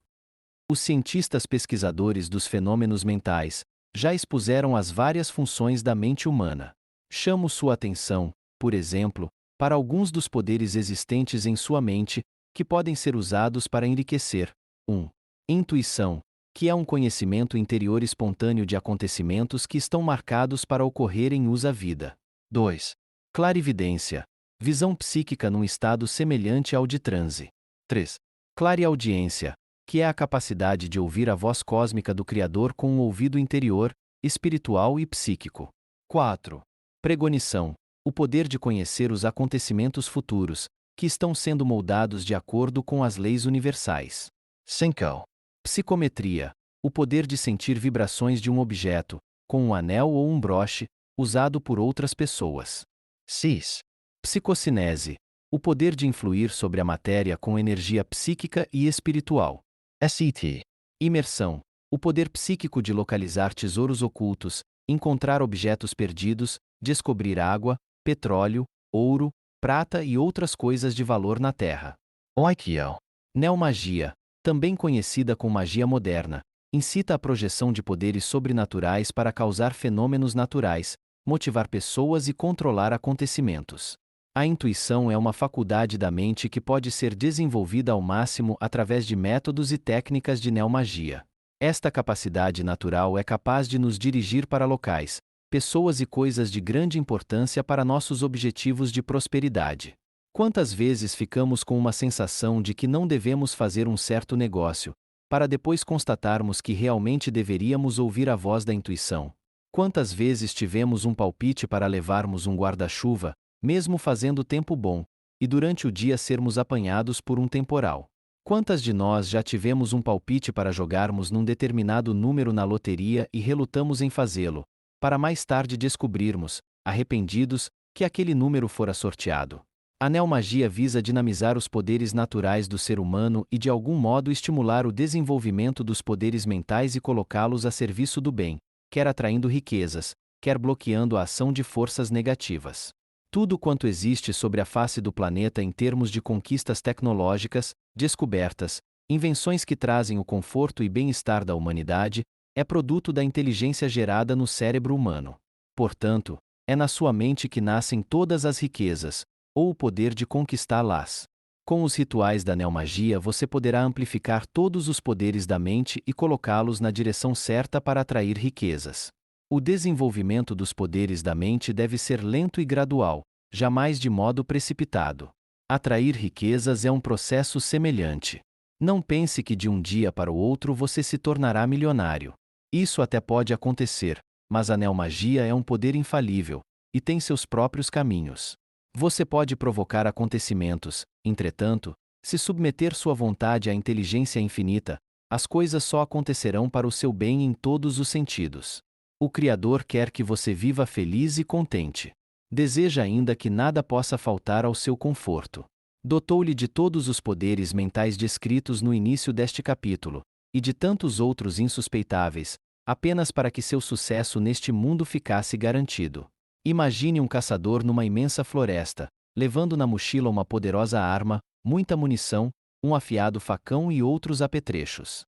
S2: Os cientistas pesquisadores dos fenômenos mentais já expuseram as várias funções da mente humana. Chamo sua atenção, por exemplo, para alguns dos poderes existentes em sua mente, que podem ser usados para enriquecer. 1. Intuição, que é um conhecimento interior espontâneo de acontecimentos que estão marcados para ocorrer em usa vida. 2. Clarividência, visão psíquica num estado semelhante ao de transe. 3. Clareaudiência, que é a capacidade de ouvir a voz cósmica do Criador com um ouvido interior, espiritual e psíquico. 4. Pregonição, o poder de conhecer os acontecimentos futuros, que estão sendo moldados de acordo com as leis universais.
S3: 5.
S2: Psicometria, o poder de sentir vibrações de um objeto, com um anel ou um broche, usado por outras pessoas.
S3: 6.
S2: Psicocinese, o poder de influir sobre a matéria com energia psíquica e espiritual.
S3: SET.
S2: Imersão, o poder psíquico de localizar tesouros ocultos, encontrar objetos perdidos, descobrir água, petróleo, ouro, prata e outras coisas de valor na Terra.
S3: Oikyo.
S2: Neomagia, também conhecida como magia moderna, incita a projeção de poderes sobrenaturais para causar fenômenos naturais, motivar pessoas e controlar acontecimentos. A intuição é uma faculdade da mente que pode ser desenvolvida ao máximo através de métodos e técnicas de neomagia. Esta capacidade natural é capaz de nos dirigir para locais, pessoas e coisas de grande importância para nossos objetivos de prosperidade. Quantas vezes ficamos com uma sensação de que não devemos fazer um certo negócio, para depois constatarmos que realmente deveríamos ouvir a voz da intuição? Quantas vezes tivemos um palpite para levarmos um guarda-chuva, mesmo fazendo tempo bom, e durante o dia sermos apanhados por um temporal? Quantas de nós já tivemos um palpite para jogarmos num determinado número na loteria e relutamos em fazê-lo, para mais tarde descobrirmos, arrependidos, que aquele número fora sorteado? A neomagia visa dinamizar os poderes naturais do ser humano e de algum modo estimular o desenvolvimento dos poderes mentais e colocá-los a serviço do bem, quer atraindo riquezas, quer bloqueando a ação de forças negativas. Tudo quanto existe sobre a face do planeta em termos de conquistas tecnológicas, descobertas, invenções que trazem o conforto e bem-estar da humanidade, é produto da inteligência gerada no cérebro humano. Portanto, é na sua mente que nascem todas as riquezas, ou o poder de conquistá-las. Com os rituais da neomagia você poderá amplificar todos os poderes da mente e colocá-los na direção certa para atrair riquezas. O desenvolvimento dos poderes da mente deve ser lento e gradual, jamais de modo precipitado. Atrair riquezas é um processo semelhante. Não pense que de um dia para o outro você se tornará milionário. Isso até pode acontecer, mas a neomagia é um poder infalível, e tem seus próprios caminhos. Você pode provocar acontecimentos, entretanto, se submeter sua vontade à inteligência infinita, as coisas só acontecerão para o seu bem em todos os sentidos. O Criador quer que você viva feliz e contente. Deseja ainda que nada possa faltar ao seu conforto. Dotou-lhe de todos os poderes mentais descritos no início deste capítulo, e de tantos outros insuspeitáveis, apenas para que seu sucesso neste mundo ficasse garantido. Imagine um caçador numa imensa floresta, levando na mochila uma poderosa arma, muita munição, um afiado facão e outros apetrechos.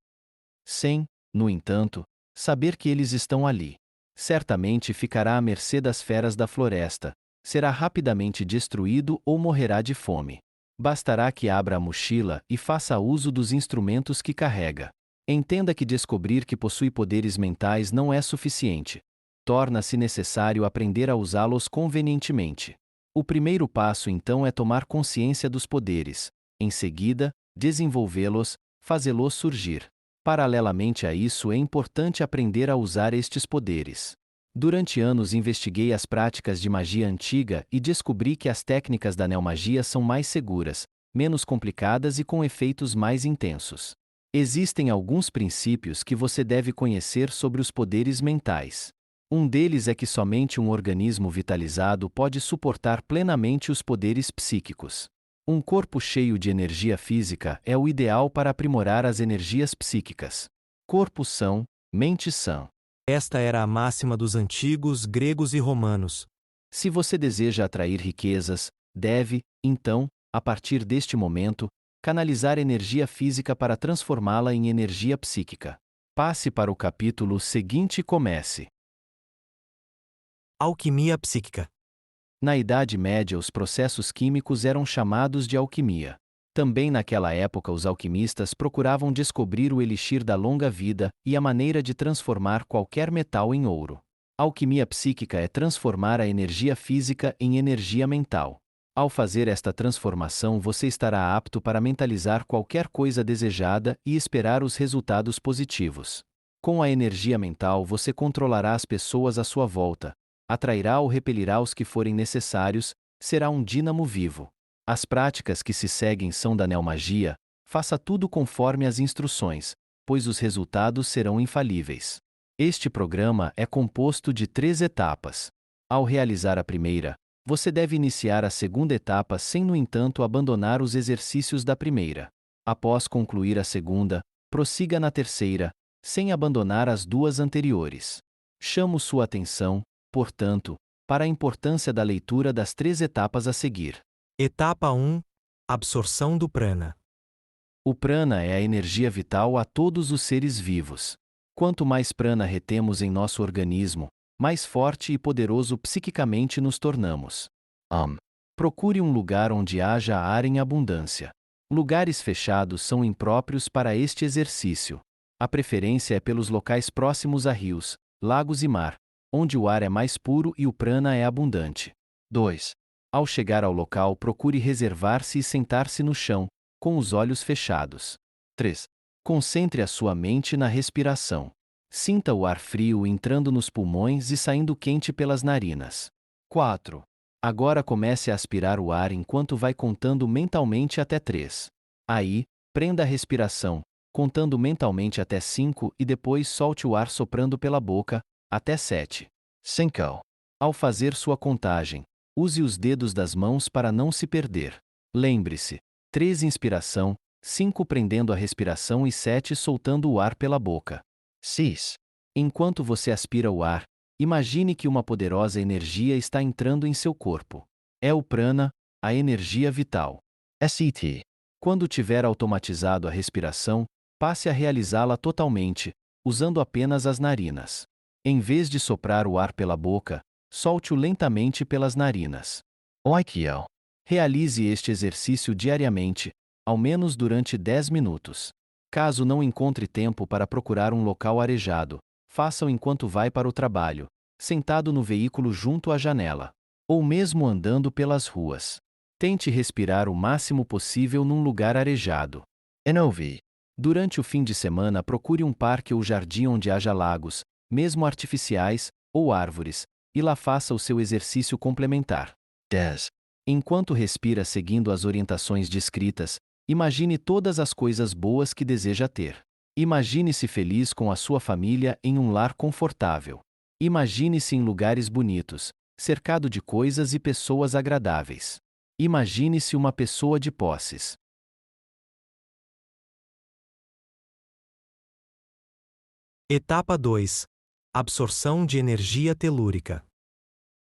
S2: Sem, no entanto, saber que eles estão ali. Certamente ficará à mercê das feras da floresta, será rapidamente destruído ou morrerá de fome. Bastará que abra a mochila e faça uso dos instrumentos que carrega. Entenda que descobrir que possui poderes mentais não é suficiente. Torna-se necessário aprender a usá-los convenientemente. O primeiro passo então é tomar consciência dos poderes, em seguida, desenvolvê-los, fazê-los surgir. Paralelamente a isso é importante aprender a usar estes poderes. Durante anos investiguei as práticas de magia antiga e descobri que as técnicas da neomagia são mais seguras, menos complicadas e com efeitos mais intensos. Existem alguns princípios que você deve conhecer sobre os poderes mentais. Um deles é que somente um organismo vitalizado pode suportar plenamente os poderes psíquicos. Um corpo cheio de energia física é o ideal para aprimorar as energias psíquicas. Corpo são, mente sã.
S4: Esta era a máxima dos antigos gregos e romanos.
S2: Se você deseja atrair riquezas, deve, então, a partir deste momento, canalizar energia física para transformá-la em energia psíquica. Passe para o capítulo seguinte e comece.
S4: Alquimia psíquica.
S2: Na Idade Média, os processos químicos eram chamados de alquimia. Também naquela época, os alquimistas procuravam descobrir o elixir da longa vida e a maneira de transformar qualquer metal em ouro. A alquimia psíquica é transformar a energia física em energia mental. Ao fazer esta transformação, você estará apto para mentalizar qualquer coisa desejada e esperar os resultados positivos. Com a energia mental, você controlará as pessoas à sua volta, atrairá ou repelirá os que forem necessários, será um dínamo vivo. As práticas que se seguem são da neomagia, faça tudo conforme as instruções, pois os resultados serão infalíveis. Este programa é composto de 3 etapas. Ao realizar a primeira, você deve iniciar a segunda etapa sem, no entanto, abandonar os exercícios da primeira. Após concluir a segunda, prossiga na terceira, sem abandonar as 2 anteriores. Chamo sua atenção, portanto, para a importância da leitura das 3 etapas a seguir.
S4: Etapa 1. Absorção do prana.
S2: O prana é a energia vital a todos os seres vivos. Quanto mais prana retemos em nosso organismo, mais forte e poderoso psiquicamente nos tornamos. Procure um lugar onde haja ar em abundância. Lugares fechados são impróprios para este exercício. A preferência é pelos locais próximos a rios, lagos e mar, onde o ar é mais puro e o prana é abundante.
S3: 2.
S2: Ao chegar ao local, procure reservar-se e sentar-se no chão, com os olhos fechados. 3. Concentre a sua mente na respiração. Sinta o ar frio entrando nos pulmões e saindo quente pelas narinas. 4. Agora comece a aspirar o ar enquanto vai contando mentalmente até 3. Aí, prenda a respiração, contando mentalmente até 5 e depois solte o ar soprando pela boca, até 7.
S3: 5.
S2: Ao fazer sua contagem, use os dedos das mãos para não se perder. Lembre-se: 3 inspiração, 5 prendendo a respiração e 7 soltando o ar pela boca.
S3: 6.
S2: Enquanto você aspira o ar, imagine que uma poderosa energia está entrando em seu corpo. É o prana, a energia vital.
S3: SET.
S2: Quando tiver automatizado a respiração, passe a realizá-la totalmente, usando apenas as narinas. Em vez de soprar o ar pela boca, solte-o lentamente pelas narinas.
S3: Oikyo.
S2: Realize este exercício diariamente, ao menos durante 10 minutos. Caso não encontre tempo para procurar um local arejado, faça-o enquanto vai para o trabalho, sentado no veículo junto à janela, ou mesmo andando pelas ruas. Tente respirar o máximo possível num lugar arejado.
S3: NOV.
S2: Durante o fim de semana, procure um parque ou jardim onde haja lagos, mesmo artificiais, ou árvores, e lá faça o seu exercício complementar.
S3: DES.
S2: Enquanto respira seguindo as orientações descritas, imagine todas as coisas boas que deseja ter. Imagine-se feliz com a sua família em um lar confortável. Imagine-se em lugares bonitos, cercado de coisas e pessoas agradáveis. Imagine-se uma pessoa de posses.
S4: Etapa 2. Absorção de energia telúrica.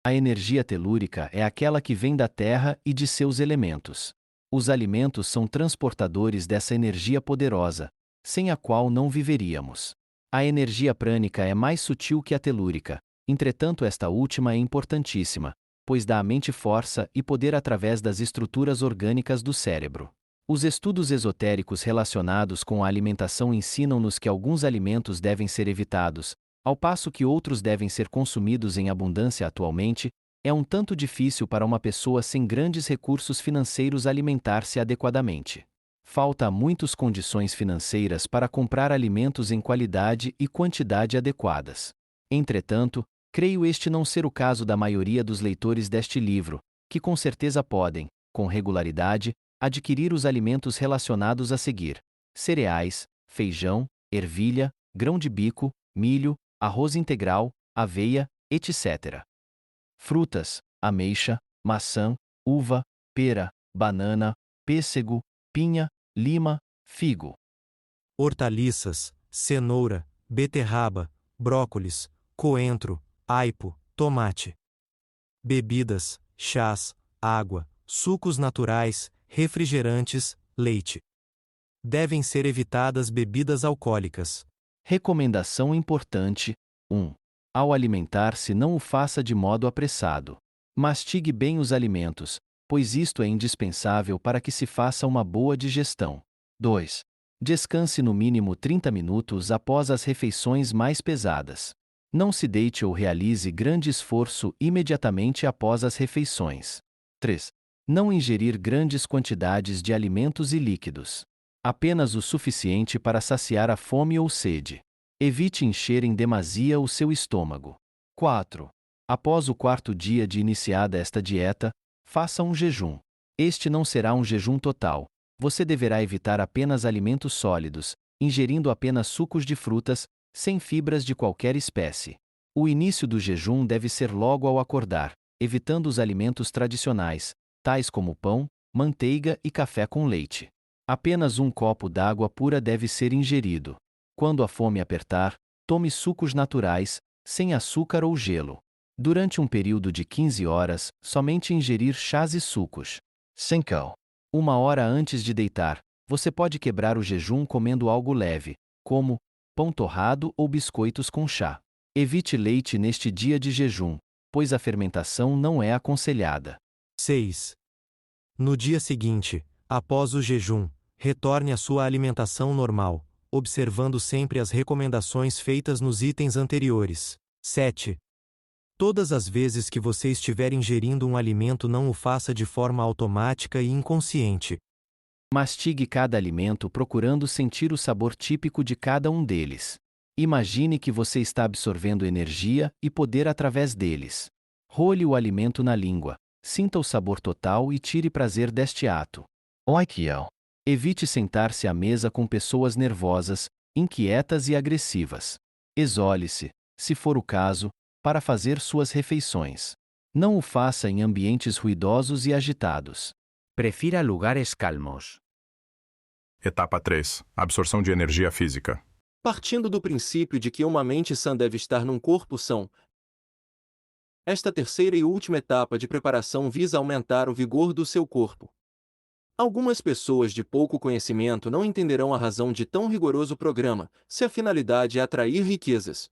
S2: A energia telúrica é aquela que vem da Terra e de seus elementos. Os alimentos são transportadores dessa energia poderosa, sem a qual não viveríamos. A energia prânica é mais sutil que a telúrica, entretanto esta última é importantíssima, pois dá à mente força e poder através das estruturas orgânicas do cérebro. Os estudos esotéricos relacionados com a alimentação ensinam-nos que alguns alimentos devem ser evitados, ao passo que outros devem ser consumidos em abundância atualmente. É um tanto difícil para uma pessoa sem grandes recursos financeiros alimentar-se adequadamente. Falta a muitas condições financeiras para comprar alimentos em qualidade e quantidade adequadas. Entretanto, creio este não ser o caso da maioria dos leitores deste livro, que com certeza podem, com regularidade, adquirir os alimentos relacionados a seguir: cereais, feijão, ervilha, grão de bico, milho, arroz integral, aveia, etc. Frutas: ameixa, maçã, uva, pera, banana, pêssego, pinha, lima, figo.
S4: Hortaliças: cenoura, beterraba, brócolis, coentro, aipo, tomate. Bebidas: chás, água, sucos naturais, refrigerantes, leite. Devem ser evitadas bebidas alcoólicas.
S2: Recomendação importante: 1. Ao alimentar-se, não o faça de modo apressado. Mastigue bem os alimentos, pois isto é indispensável para que se faça uma boa digestão. 2. Descanse no mínimo 30 minutos após as refeições mais pesadas. Não se deite ou realize grande esforço imediatamente após as refeições. 3. Não ingerir grandes quantidades de alimentos e líquidos. Apenas o suficiente para saciar a fome ou sede. Evite encher em demasia o seu estômago. 4. Após o 4º dia de iniciada esta dieta, faça um jejum. Este não será um jejum total. Você deverá evitar apenas alimentos sólidos, ingerindo apenas sucos de frutas, sem fibras de qualquer espécie. O início do jejum deve ser logo ao acordar, evitando os alimentos tradicionais, tais como pão, manteiga e café com leite. Apenas um copo d'água pura deve ser ingerido. Quando a fome apertar, tome sucos naturais, sem açúcar ou gelo. Durante um período de 15 horas, somente ingerir chás e sucos.
S3: 5.
S2: 1 hora antes de deitar, você pode quebrar o jejum comendo algo leve, como pão torrado ou biscoitos com chá. Evite leite neste dia de jejum, pois a fermentação não é aconselhada.
S4: 6. No dia seguinte, após o jejum, retorne à sua alimentação normal, observando sempre as recomendações feitas nos itens anteriores. 7. Todas as vezes que você estiver ingerindo um alimento, não o faça de forma automática e inconsciente.
S2: Mastigue cada alimento procurando sentir o sabor típico de cada um deles. Imagine que você está absorvendo energia e poder através deles. Role o alimento na língua, sinta o sabor total e tire prazer deste ato.
S3: Oikyo.
S2: Evite sentar-se à mesa com pessoas nervosas, inquietas e agressivas. Isole-se, se for o caso, para fazer suas refeições. Não o faça em ambientes ruidosos e agitados.
S6: Prefira lugares calmos.
S7: Etapa 3. Absorção de energia física.
S8: Partindo do princípio de que uma mente sã deve estar num corpo são, esta terceira e última etapa de preparação visa aumentar o vigor do seu corpo. Algumas pessoas de pouco conhecimento não entenderão a razão de tão rigoroso programa, se a finalidade é atrair riquezas.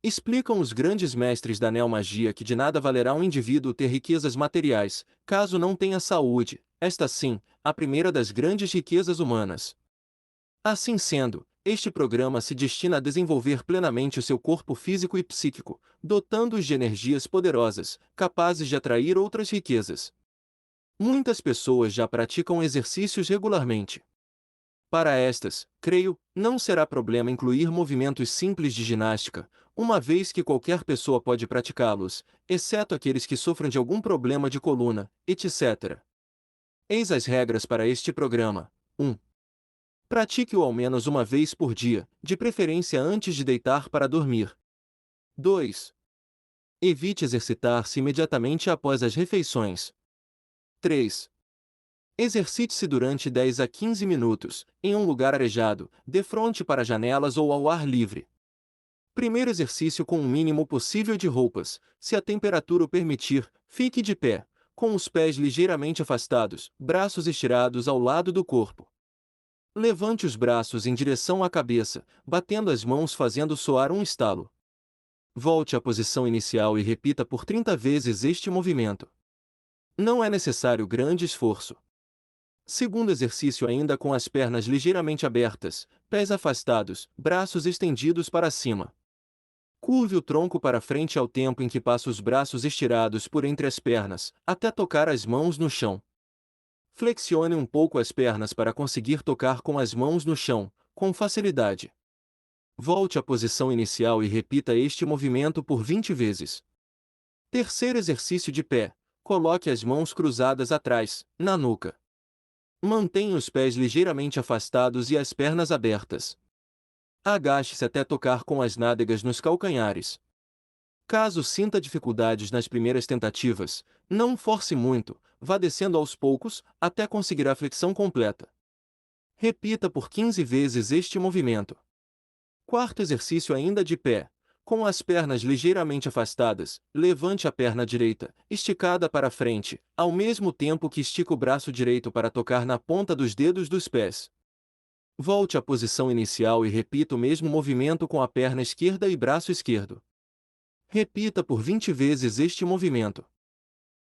S8: Explicam os grandes mestres da neomagia que de nada valerá um indivíduo ter riquezas materiais, caso não tenha saúde, esta sim, a primeira das grandes riquezas humanas. Assim sendo, este programa se destina a desenvolver plenamente o seu corpo físico e psíquico, dotando-os de energias poderosas, capazes de atrair outras riquezas. Muitas pessoas já praticam exercícios regularmente. Para estas, creio, não será problema incluir movimentos simples de ginástica, uma vez que qualquer pessoa pode praticá-los, exceto aqueles que sofrem de algum problema de coluna, etc. Eis as regras para este programa. 1. Pratique-o ao menos uma vez por dia, de preferência antes de deitar para dormir. 2. Evite exercitar-se imediatamente após as refeições. 3. Exercite-se durante 10 a 15 minutos, em um lugar arejado, de frente para janelas ou ao ar livre. Primeiro exercício com o mínimo possível de roupas, se a temperatura o permitir, fique de pé, com os pés ligeiramente afastados, braços estirados ao lado do corpo. Levante os braços em direção à cabeça, batendo as mãos fazendo soar um estalo. Volte à posição inicial e repita por 30 vezes este movimento. Não é necessário grande esforço. Segundo exercício ainda com as pernas ligeiramente abertas, pés afastados, braços estendidos para cima. Curve o tronco para frente ao tempo em que passa os braços estirados por entre as pernas, até tocar as mãos no chão. Flexione um pouco as pernas para conseguir tocar com as mãos no chão, com facilidade. Volte à posição inicial e repita este movimento por 20 vezes. Terceiro exercício de pé. Coloque as mãos cruzadas atrás, na nuca. Mantenha os pés ligeiramente afastados e as pernas abertas. Agache-se até tocar com as nádegas nos calcanhares. Caso sinta dificuldades nas primeiras tentativas, não force muito, vá descendo aos poucos, até conseguir a flexão completa. Repita por 15 vezes este movimento. Quarto exercício ainda de pé. Com as pernas ligeiramente afastadas, levante a perna direita, esticada para frente, ao mesmo tempo que estica o braço direito para tocar na ponta dos dedos dos pés. Volte à posição inicial e repita o mesmo movimento com a perna esquerda e braço esquerdo. Repita por 20 vezes este movimento.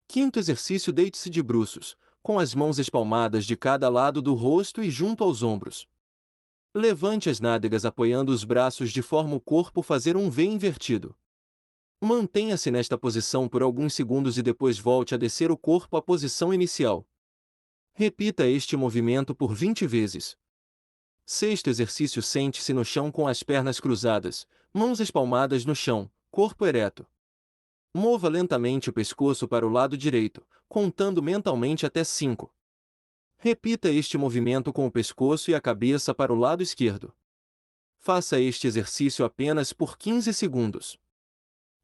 S8: Quinto exercício: deite-se de bruços, com as mãos espalmadas de cada lado do rosto e junto aos ombros. Levante as nádegas apoiando os braços de forma o corpo fazer um V invertido. Mantenha-se nesta posição por alguns segundos e depois volte a descer o corpo à posição inicial. Repita este movimento por 20 vezes. Sexto exercício: sente-se no chão com as pernas cruzadas, mãos espalmadas no chão, corpo ereto. Mova lentamente o pescoço para o lado direito, contando mentalmente até 5. Repita este movimento com o pescoço e a cabeça para o lado esquerdo. Faça este exercício apenas por 15 segundos.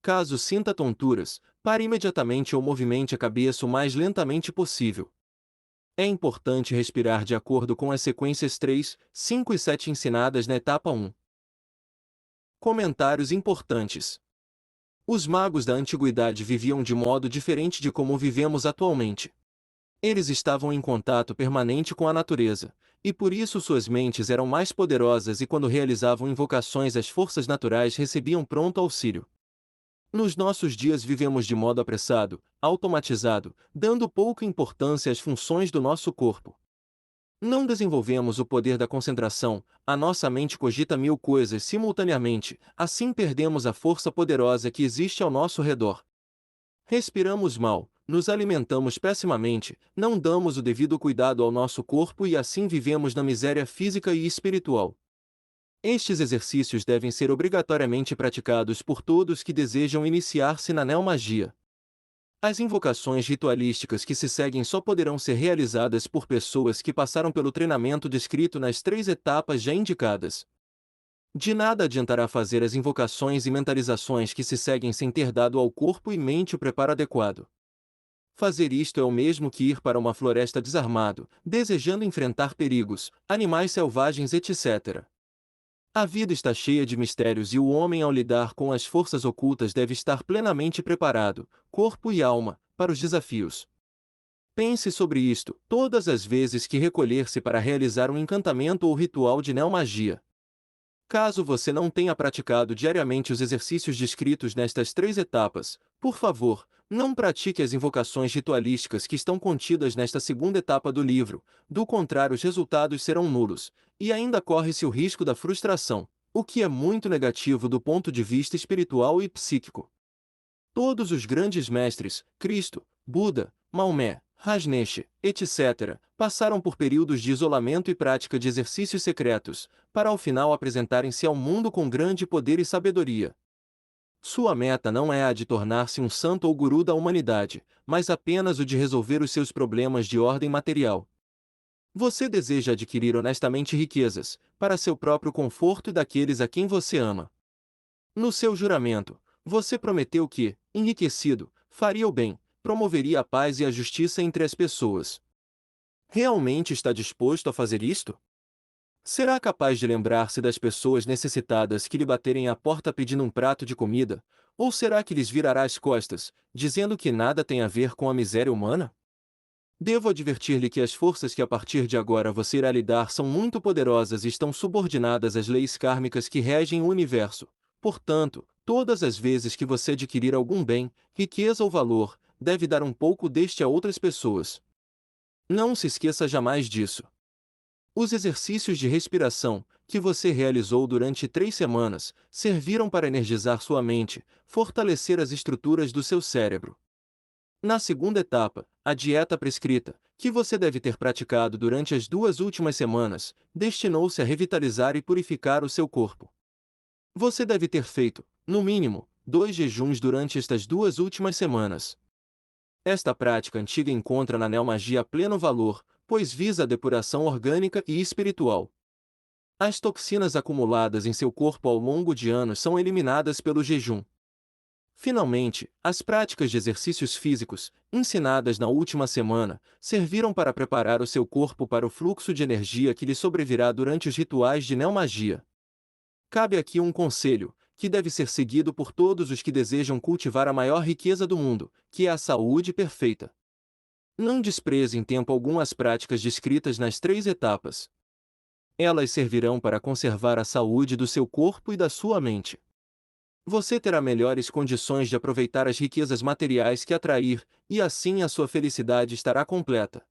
S8: Caso sinta tonturas, pare imediatamente ou movimente a cabeça o mais lentamente possível. É importante respirar de acordo com as sequências 3, 5 e 7 ensinadas na etapa 1. Comentários importantes. Os magos da antiguidade viviam de modo diferente de como vivemos atualmente. Eles estavam em contato permanente com a natureza, e por isso suas mentes eram mais poderosas e quando realizavam invocações às forças naturais recebiam pronto auxílio. Nos nossos dias vivemos de modo apressado, automatizado, dando pouca importância às funções do nosso corpo. Não desenvolvemos o poder da concentração, a nossa mente cogita 1000 coisas simultaneamente, assim perdemos a força poderosa que existe ao nosso redor. Respiramos mal, nos alimentamos pessimamente, não damos o devido cuidado ao nosso corpo e assim vivemos na miséria física e espiritual. Estes exercícios devem ser obrigatoriamente praticados por todos que desejam iniciar-se na neomagia. As invocações ritualísticas que se seguem só poderão ser realizadas por pessoas que passaram pelo treinamento descrito nas 3 etapas já indicadas. De nada adiantará fazer as invocações e mentalizações que se seguem sem ter dado ao corpo e mente o preparo adequado. Fazer isto é o mesmo que ir para uma floresta desarmado, desejando enfrentar perigos, animais selvagens, etc. A vida está cheia de mistérios e o homem, ao lidar com as forças ocultas, deve estar plenamente preparado, corpo e alma, para os desafios. Pense sobre isto todas as vezes que recolher-se para realizar um encantamento ou ritual de neomagia. Caso você não tenha praticado diariamente os exercícios descritos nestas 3 etapas, por favor, não pratique as invocações ritualísticas que estão contidas nesta 2ª etapa do livro, do contrário os resultados serão nulos, e ainda corre-se o risco da frustração, o que é muito negativo do ponto de vista espiritual e psíquico. Todos os grandes mestres, Cristo, Buda, Maomé, Rajneesh, etc., passaram por períodos de isolamento e prática de exercícios secretos, para ao final apresentarem-se ao mundo com grande poder e sabedoria. Sua meta não é a de tornar-se um santo ou guru da humanidade, mas apenas o de resolver os seus problemas de ordem material. Você deseja adquirir honestamente riquezas, para seu próprio conforto e daqueles a quem você ama. No seu juramento, você prometeu que, enriquecido, faria o bem, promoveria a paz e a justiça entre as pessoas. Realmente está disposto a fazer isto? Será capaz de lembrar-se das pessoas necessitadas que lhe baterem à porta pedindo um prato de comida, ou será que lhes virará as costas, dizendo que nada tem a ver com a miséria humana? Devo advertir-lhe que as forças que a partir de agora você irá lidar são muito poderosas e estão subordinadas às leis kármicas que regem o universo. Portanto, todas as vezes que você adquirir algum bem, riqueza ou valor, deve dar um pouco deste a outras pessoas. Não se esqueça jamais disso. Os exercícios de respiração, que você realizou durante 3 semanas, serviram para energizar sua mente, fortalecer as estruturas do seu cérebro. Na 2ª etapa, a dieta prescrita, que você deve ter praticado durante as 2 últimas semanas, destinou-se a revitalizar e purificar o seu corpo. Você deve ter feito, no mínimo, 2 jejuns durante estas 2 últimas semanas. Esta prática antiga encontra na neomagia pleno valor, pois visa a depuração orgânica e espiritual. As toxinas acumuladas em seu corpo ao longo de anos são eliminadas pelo jejum. Finalmente, as práticas de exercícios físicos, ensinadas na última semana, serviram para preparar o seu corpo para o fluxo de energia que lhe sobrevirá durante os rituais de neomagia. Cabe aqui um conselho, que deve ser seguido por todos os que desejam cultivar a maior riqueza do mundo, que é a saúde perfeita. Não despreze em tempo algum as práticas descritas nas 3 etapas. Elas servirão para conservar a saúde do seu corpo e da sua mente. Você terá melhores condições de aproveitar as riquezas materiais que atrair, e assim a sua felicidade estará completa.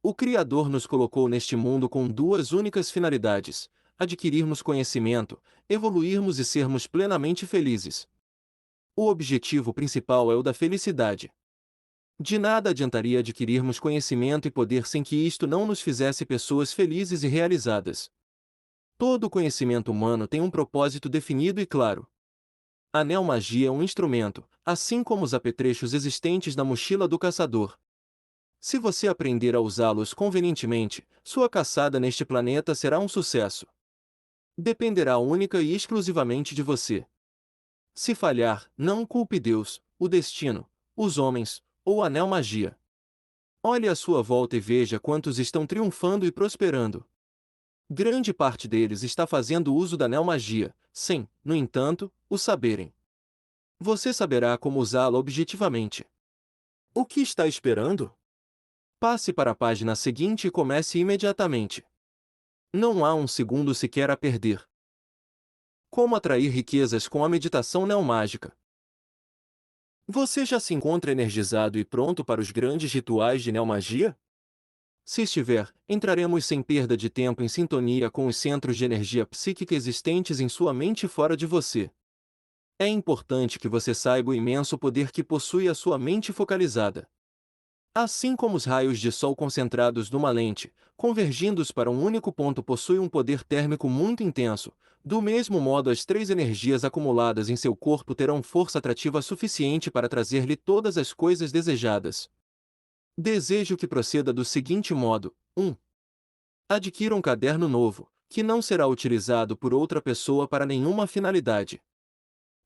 S8: O Criador nos colocou neste mundo com 2 únicas finalidades: adquirirmos conhecimento, evoluirmos e sermos plenamente felizes. O objetivo principal é o da felicidade. De nada adiantaria adquirirmos conhecimento e poder sem que isto não nos fizesse pessoas felizes e realizadas. Todo conhecimento humano tem um propósito definido e claro. A neomagia é um instrumento, assim como os apetrechos existentes na mochila do caçador. Se você aprender a usá-los convenientemente, sua caçada neste planeta será um sucesso. Dependerá única e exclusivamente de você. Se falhar, não culpe Deus, o destino, os homens, ou a neomagia. Olhe à sua volta e veja quantos estão triunfando e prosperando. Grande parte deles está fazendo uso da neomagia, sem, no entanto, o saberem. Você saberá como usá-la objetivamente. O que está esperando? Passe para a página seguinte e comece imediatamente. Não há um segundo sequer a perder. Como atrair riquezas com a meditação neomágica? Você já se encontra energizado e pronto para os grandes rituais de neomagia? Se estiver, entraremos sem perda de tempo em sintonia com os centros de energia psíquica existentes em sua mente e fora de você. É importante que você saiba o imenso poder que possui a sua mente focalizada. Assim como os raios de sol concentrados numa lente, convergindo para um único ponto possuem um poder térmico muito intenso, do mesmo modo as três energias acumuladas em seu corpo terão força atrativa suficiente para trazer-lhe todas as coisas desejadas. Desejo que proceda do seguinte modo: 1. Adquira um caderno novo, que não será utilizado por outra pessoa para nenhuma finalidade.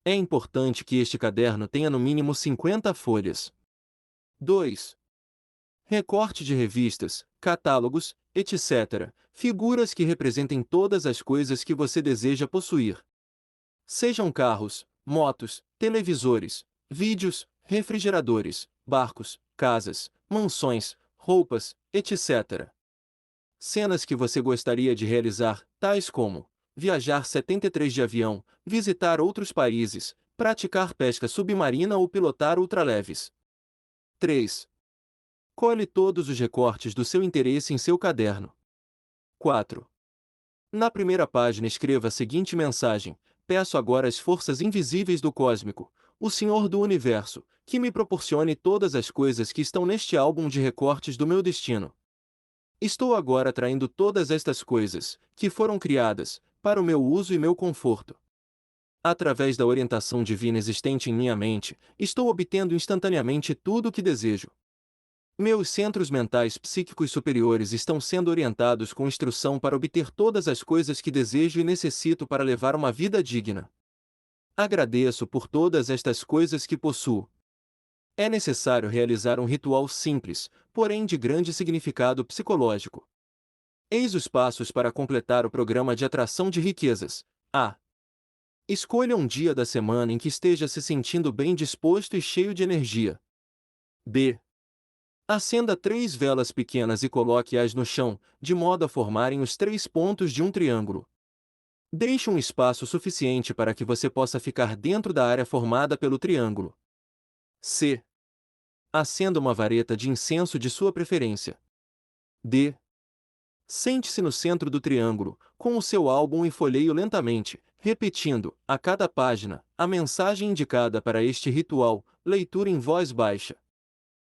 S8: É importante que este caderno tenha no mínimo 50 folhas. 2. Recorte de revistas, catálogos, etc., figuras que representem todas as coisas que você deseja possuir. Sejam carros, motos, televisores, vídeos, refrigeradores, barcos, casas, mansões, roupas, etc. Cenas que você gostaria de realizar, tais como viajar 73 de avião, visitar outros países, praticar pesca submarina ou pilotar ultraleves. 3. Colhe todos os recortes do seu interesse em seu caderno. 4. Na primeira página escreva a seguinte mensagem: peço agora às forças invisíveis do cósmico, o Senhor do Universo, que me proporcione todas as coisas que estão neste álbum de recortes do meu destino. Estou agora atraindo todas estas coisas, que foram criadas, para o meu uso e meu conforto. Através da orientação divina existente em minha mente, estou obtendo instantaneamente tudo o que desejo. Meus centros mentais psíquicos superiores estão sendo orientados com instrução para obter todas as coisas que desejo e necessito para levar uma vida digna. Agradeço por todas estas coisas que possuo. É necessário realizar um ritual simples, porém de grande significado psicológico. Eis os passos para completar o programa de atração de riquezas. A. Escolha um dia da semana em que esteja se sentindo bem disposto e cheio de energia. B. Acenda 3 velas pequenas e coloque-as no chão, de modo a formarem os 3 pontos de um triângulo. Deixe um espaço suficiente para que você possa ficar dentro da área formada pelo triângulo. C. Acenda uma vareta de incenso de sua preferência. D. Sente-se no centro do triângulo, com o seu álbum e folheie lentamente, repetindo, a cada página, a mensagem indicada para este ritual, leitura em voz baixa.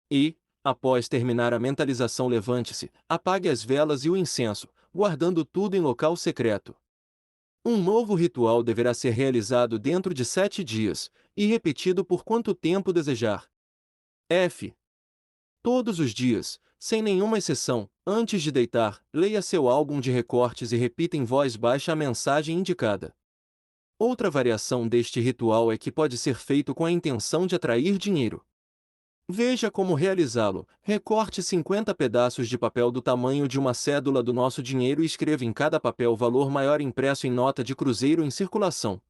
S8: E, após terminar a mentalização, levante-se, apague as velas e o incenso, guardando tudo em local secreto. Um novo ritual deverá ser realizado dentro de 7 dias, e repetido por quanto tempo desejar. F. Todos os dias, sem nenhuma exceção, antes de deitar, leia seu álbum de recortes e repita em voz baixa a mensagem indicada. Outra variação deste ritual é que pode ser feito com a intenção de atrair dinheiro. Veja como realizá-lo. Recorte 50 pedaços de papel do tamanho de uma cédula do nosso dinheiro e escreva em cada papel o valor maior impresso em nota de cruzeiro em circulação.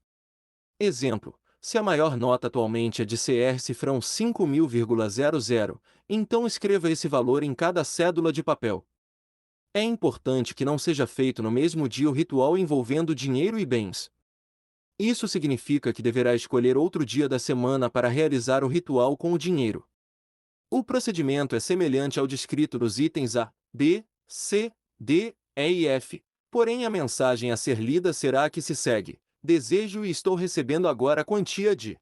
S8: Exemplo: se a maior nota atualmente é de CR cifrão 5.000,00, então escreva esse valor em cada cédula de papel. É importante que não seja feito no mesmo dia o ritual envolvendo dinheiro e bens. Isso significa que deverá escolher outro dia da semana para realizar o ritual com o dinheiro. O procedimento é semelhante ao descrito nos itens A, B, C, D, E e F, porém a mensagem a ser lida será a que se segue: desejo e estou recebendo agora a quantia de.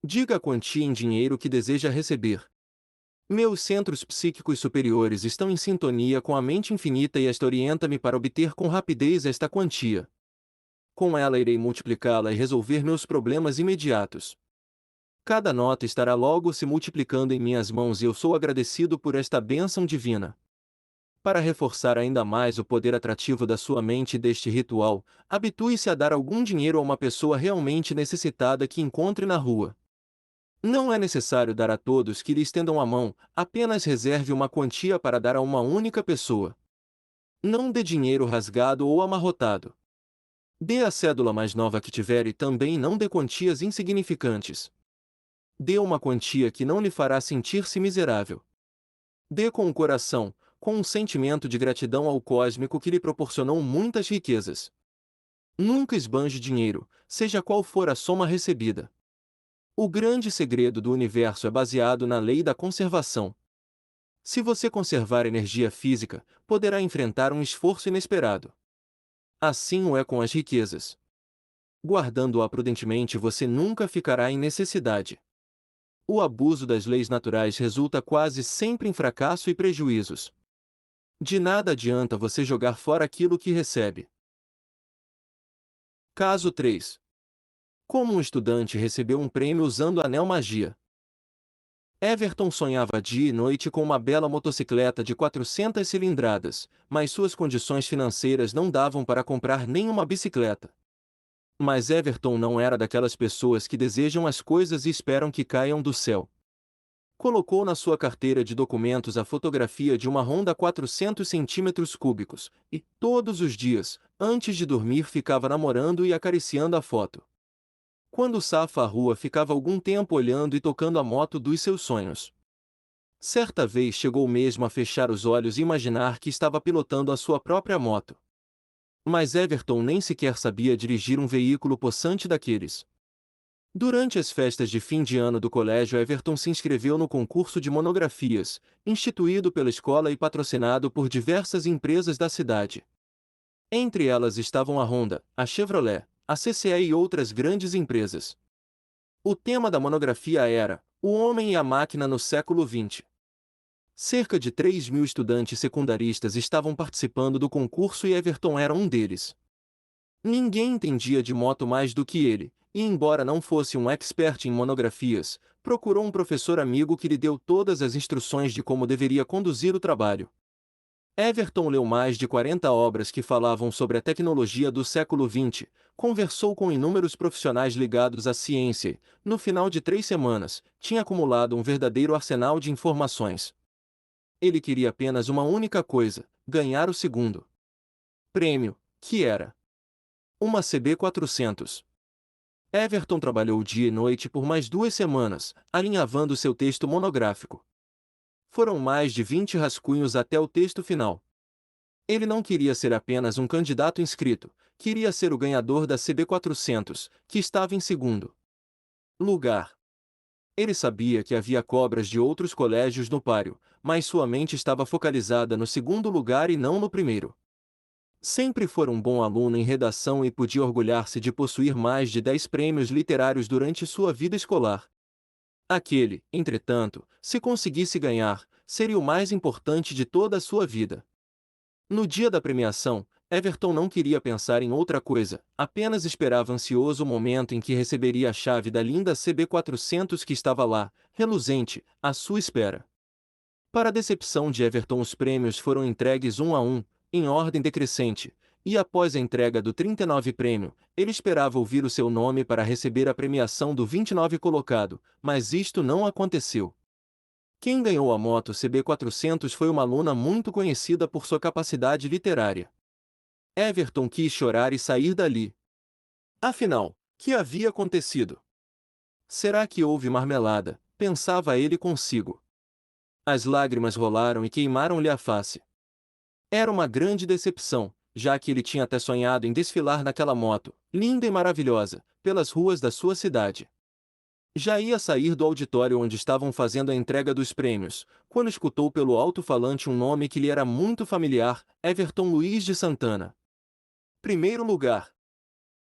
S8: Diga a quantia em dinheiro que deseja receber. Meus centros psíquicos superiores estão em sintonia com a mente infinita e esta orienta-me para obter com rapidez esta quantia. Com ela irei multiplicá-la e resolver meus problemas imediatos. Cada nota estará logo se multiplicando em minhas mãos e eu sou agradecido por esta bênção divina. Para reforçar ainda mais o poder atrativo da sua mente e deste ritual, habitue-se a dar algum dinheiro a uma pessoa realmente necessitada que encontre na rua. Não é necessário dar a todos que lhe estendam a mão, apenas reserve uma quantia para dar a uma única pessoa. Não dê dinheiro rasgado ou amarrotado. Dê a cédula mais nova que tiver e também não dê quantias insignificantes. Dê uma quantia que não lhe fará sentir-se miserável. Dê com o coração, com um sentimento de gratidão ao cósmico que lhe proporcionou muitas riquezas. Nunca esbanje dinheiro, seja qual for a soma recebida. O grande segredo do universo é baseado na lei da conservação. Se você conservar energia física, poderá enfrentar um esforço inesperado. Assim o é com as riquezas. Guardando-a prudentemente, você nunca ficará em necessidade. O abuso das leis naturais resulta quase sempre em fracasso e prejuízos. De nada adianta você jogar fora aquilo que recebe. Caso 3. Como um estudante recebeu um prêmio usando a Anel Magia. Everton sonhava dia e noite com uma bela motocicleta de 400 cilindradas, mas suas condições financeiras não davam para comprar nenhuma bicicleta. Mas Everton não era daquelas pessoas que desejam as coisas e esperam que caiam do céu. Colocou na sua carteira de documentos a fotografia de uma Honda 400 centímetros cúbicos, e, todos os dias, antes de dormir ficava namorando e acariciando a foto. Quando safa a rua ficava algum tempo olhando e tocando a moto dos seus sonhos. Certa vez chegou mesmo a fechar os olhos e imaginar que estava pilotando a sua própria moto. Mas Everton nem sequer sabia dirigir um veículo possante daqueles. Durante as festas de fim de ano do colégio, Everton se inscreveu no concurso de monografias, instituído pela escola e patrocinado por diversas empresas da cidade. Entre elas estavam a Honda, a Chevrolet, a CCE e outras grandes empresas. O tema da monografia era O Homem e a Máquina no Século XX. Cerca de 3.000 estudantes secundaristas estavam participando do concurso e Everton era um deles. Ninguém entendia de moto mais do que ele, e embora não fosse um expert em monografias, procurou um professor amigo que lhe deu todas as instruções de como deveria conduzir o trabalho. Everton leu mais de 40 obras que falavam sobre a tecnologia do século XX, conversou com inúmeros profissionais ligados à ciência e, no final de 3 semanas, tinha acumulado um verdadeiro arsenal de informações. Ele queria apenas uma única coisa: ganhar o segundo prêmio, que era uma CB400. Everton trabalhou dia e noite por mais 2 semanas, alinhavando seu texto monográfico. Foram mais de 20 rascunhos até o texto final. Ele não queria ser apenas um candidato inscrito, queria ser o ganhador da CB400, que estava em segundo lugar. Ele sabia que havia cobras de outros colégios no páreo, mas sua mente estava focalizada no segundo lugar e não no primeiro. Sempre fora um bom aluno em redação e podia orgulhar-se de possuir mais de 10 prêmios literários durante sua vida escolar. Aquele, entretanto, se conseguisse ganhar, seria o mais importante de toda a sua vida. No dia da premiação, Everton não queria pensar em outra coisa, apenas esperava ansioso o momento em que receberia a chave da linda CB400 que estava lá, reluzente, à sua espera. Para a decepção de Everton, os prêmios foram entregues um a um, em ordem decrescente, e após a entrega do 39º prêmio, ele esperava ouvir o seu nome para receber a premiação do 29º colocado, mas isto não aconteceu. Quem ganhou a moto CB400 foi uma aluna muito conhecida por sua capacidade literária. Everton quis chorar e sair dali. Afinal, que havia acontecido? Será que houve marmelada? Pensava ele consigo. As lágrimas rolaram e queimaram-lhe a face. Era uma grande decepção, já que ele tinha até sonhado em desfilar naquela moto, linda e maravilhosa, pelas ruas da sua cidade. Já ia sair do auditório onde estavam fazendo a entrega dos prêmios, quando escutou pelo alto-falante um nome que lhe era muito familiar: Everton Luiz de Santana. Primeiro lugar.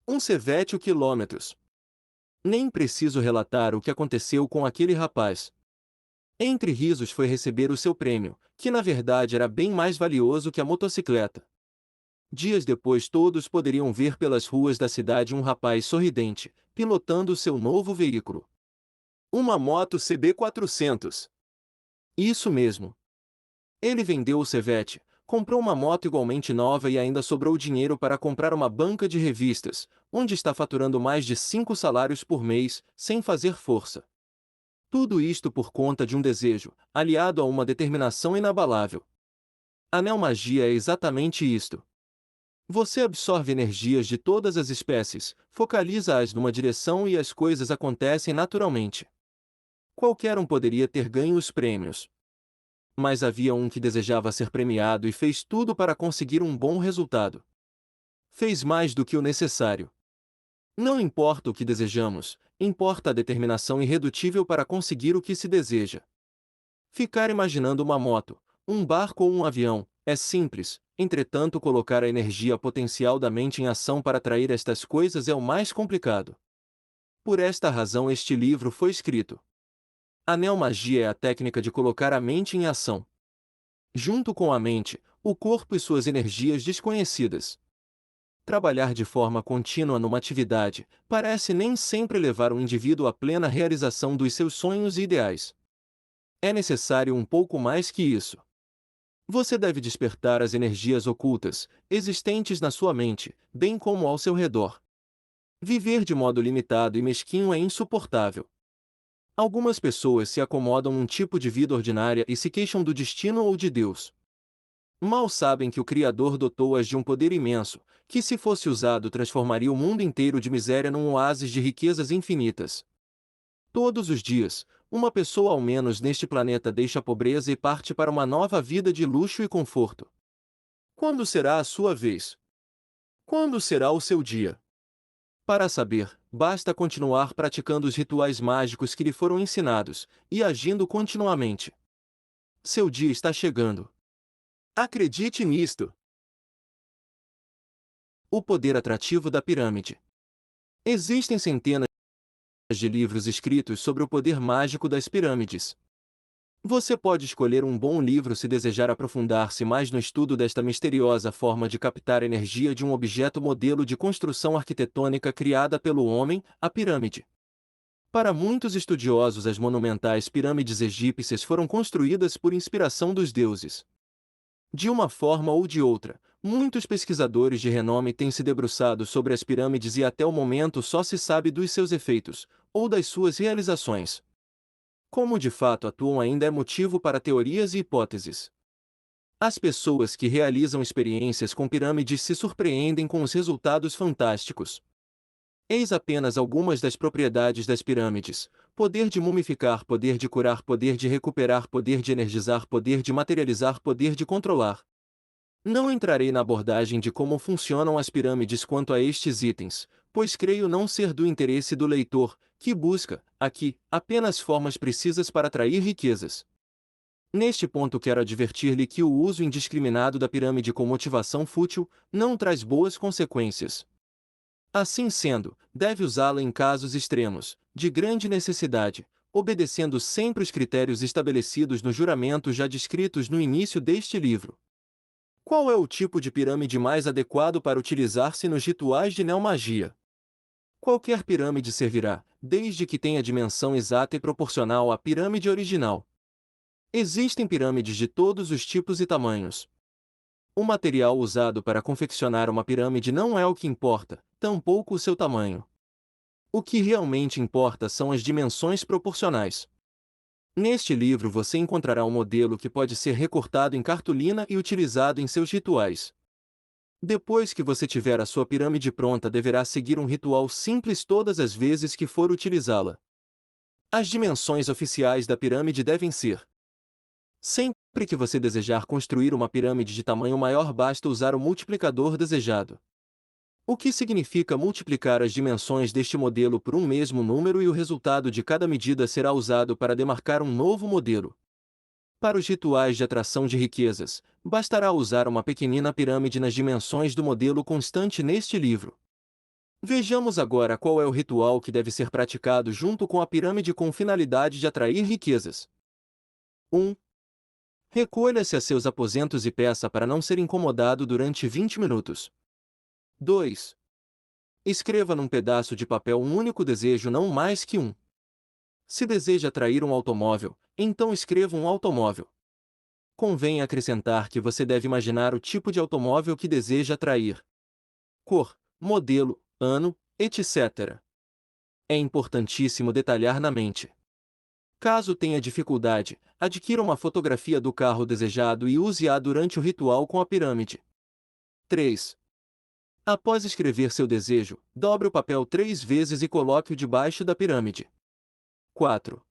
S8: Um Chevette quilômetros. Nem preciso relatar o que aconteceu com aquele rapaz. Entre risos foi receber o seu prêmio, que na verdade era bem mais valioso que a motocicleta. Dias depois todos poderiam ver pelas ruas da cidade um rapaz sorridente, pilotando o seu novo veículo. Uma moto CB400. Isso mesmo. Ele vendeu o Chevette, comprou uma moto igualmente nova e ainda sobrou dinheiro para comprar uma banca de revistas, onde está faturando mais de 5 salários por mês, sem fazer força. Tudo isto por conta de um desejo, aliado a uma determinação inabalável. A neomagia é exatamente isto. Você absorve energias de todas as espécies, focaliza-as numa direção e as coisas acontecem naturalmente. Qualquer um poderia ter ganho os prêmios. Mas havia um que desejava ser premiado e fez tudo para conseguir um bom resultado. Fez mais do que o necessário. Não importa o que desejamos, importa a determinação irredutível para conseguir o que se deseja. Ficar imaginando uma moto, um barco ou um avião é simples, entretanto, colocar a energia potencial da mente em ação para atrair estas coisas é o mais complicado. Por esta razão, este livro foi escrito. A neomagia é a técnica de colocar a mente em ação. Junto com a mente, o corpo e suas energias desconhecidas. Trabalhar de forma contínua numa atividade parece nem sempre levar o indivíduo à plena realização dos seus sonhos e ideais. É necessário um pouco mais que isso. Você deve despertar as energias ocultas, existentes na sua mente, bem como ao seu redor. Viver de modo limitado e mesquinho é insuportável. Algumas pessoas se acomodam num tipo de vida ordinária e se queixam do destino ou de Deus. Mal sabem que o Criador dotou-as de um poder imenso, que se fosse usado transformaria o mundo inteiro de miséria num oásis de riquezas infinitas. Todos os dias, uma pessoa ao menos neste planeta deixa a pobreza e parte para uma nova vida de luxo e conforto. Quando será a sua vez? Quando será o seu dia? Para saber, basta continuar praticando os rituais mágicos que lhe foram ensinados, e agindo continuamente. Seu dia está chegando. Acredite nisto! O poder atrativo da pirâmide. Existem centenas de livros escritos sobre o poder mágico das pirâmides. Você pode escolher um bom livro se desejar aprofundar-se mais no estudo desta misteriosa forma de captar energia de um objeto modelo de construção arquitetônica criada pelo homem, a pirâmide. Para muitos estudiosos, as monumentais pirâmides egípcias foram construídas por inspiração dos deuses. De uma forma ou de outra, muitos pesquisadores de renome têm se debruçado sobre as pirâmides e até o momento só se sabe dos seus efeitos, ou das suas realizações. Como de fato atuam ainda é motivo para teorias e hipóteses. As pessoas que realizam experiências com pirâmides se surpreendem com os resultados fantásticos. Eis apenas algumas das propriedades das pirâmides: poder de mumificar, poder de curar, poder de recuperar, poder de energizar, poder de materializar, poder de controlar. Não entrarei na abordagem de como funcionam as pirâmides quanto a estes itens, pois creio não ser do interesse do leitor, que busca, aqui, apenas formas precisas para atrair riquezas. Neste ponto quero advertir-lhe que o uso indiscriminado da pirâmide com motivação fútil não traz boas consequências. Assim sendo, deve usá-la em casos extremos, de grande necessidade, obedecendo sempre os critérios estabelecidos no juramento já descritos no início deste livro. Qual é o tipo de pirâmide mais adequado para utilizar-se nos rituais de neomagia? Qualquer pirâmide servirá, desde que tenha dimensão exata e proporcional à pirâmide original. Existem pirâmides de todos os tipos e tamanhos. O material usado para confeccionar uma pirâmide não é o que importa, tampouco o seu tamanho. O que realmente importa são as dimensões proporcionais. Neste livro você encontrará um modelo que pode ser recortado em cartolina e utilizado em seus rituais. Depois que você tiver a sua pirâmide pronta, deverá seguir um ritual simples todas as vezes que for utilizá-la. As dimensões oficiais da pirâmide devem ser: sempre que você desejar construir uma pirâmide de tamanho maior, basta usar o multiplicador desejado. O que significa multiplicar as dimensões deste modelo por um mesmo número e o resultado de cada medida será usado para demarcar um novo modelo. Para os rituais de atração de riquezas, bastará usar uma pequenina pirâmide nas dimensões do modelo constante neste livro. Vejamos agora qual é o ritual que deve ser praticado junto com a pirâmide com finalidade de atrair riquezas. 1. Recolha-se a seus aposentos e peça para não ser incomodado durante 20 minutos. 2. Escreva num pedaço de papel um único desejo, não mais que um. Se deseja atrair um automóvel, então escreva um automóvel. Convém acrescentar que você deve imaginar o tipo de automóvel que deseja atrair. Cor, modelo, ano, etc. É importantíssimo detalhar na mente. Caso tenha dificuldade, adquira uma fotografia do carro desejado e use-a durante o ritual com a pirâmide. 3. Após escrever seu desejo, dobre o papel 3 vezes e coloque-o debaixo da pirâmide. 4.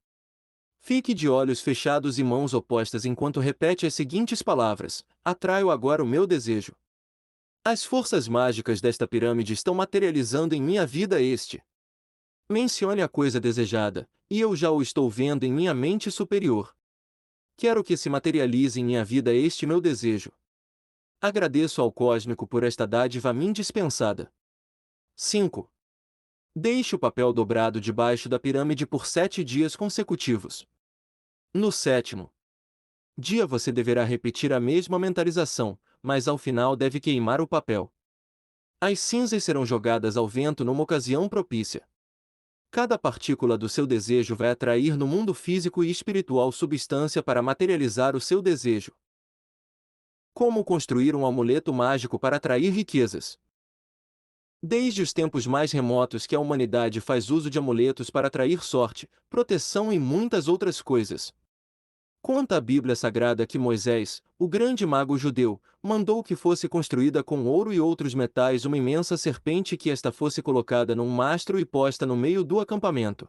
S8: Fique de olhos fechados e mãos opostas enquanto repete as seguintes palavras: atraio agora o meu desejo. As forças mágicas desta pirâmide estão materializando em minha vida este. Mencione a coisa desejada, e eu já o estou vendo em minha mente superior. Quero que se materialize em minha vida este meu desejo. Agradeço ao cósmico por esta dádiva a mim dispensada. 5. Deixe o papel dobrado debaixo da pirâmide por 7 dias consecutivos. No 7º dia você deverá repetir a mesma mentalização, mas ao final deve queimar o papel. As cinzas serão jogadas ao vento numa ocasião propícia. Cada partícula do seu desejo vai atrair no mundo físico e espiritual substância para materializar o seu desejo. Como construir um amuleto mágico para atrair riquezas? Desde os tempos mais remotos que a humanidade faz uso de amuletos para atrair sorte, proteção e muitas outras coisas. Conta a Bíblia Sagrada que Moisés, o grande mago judeu, mandou que fosse construída com ouro e outros metais uma imensa serpente e que esta fosse colocada num mastro e posta no meio do acampamento.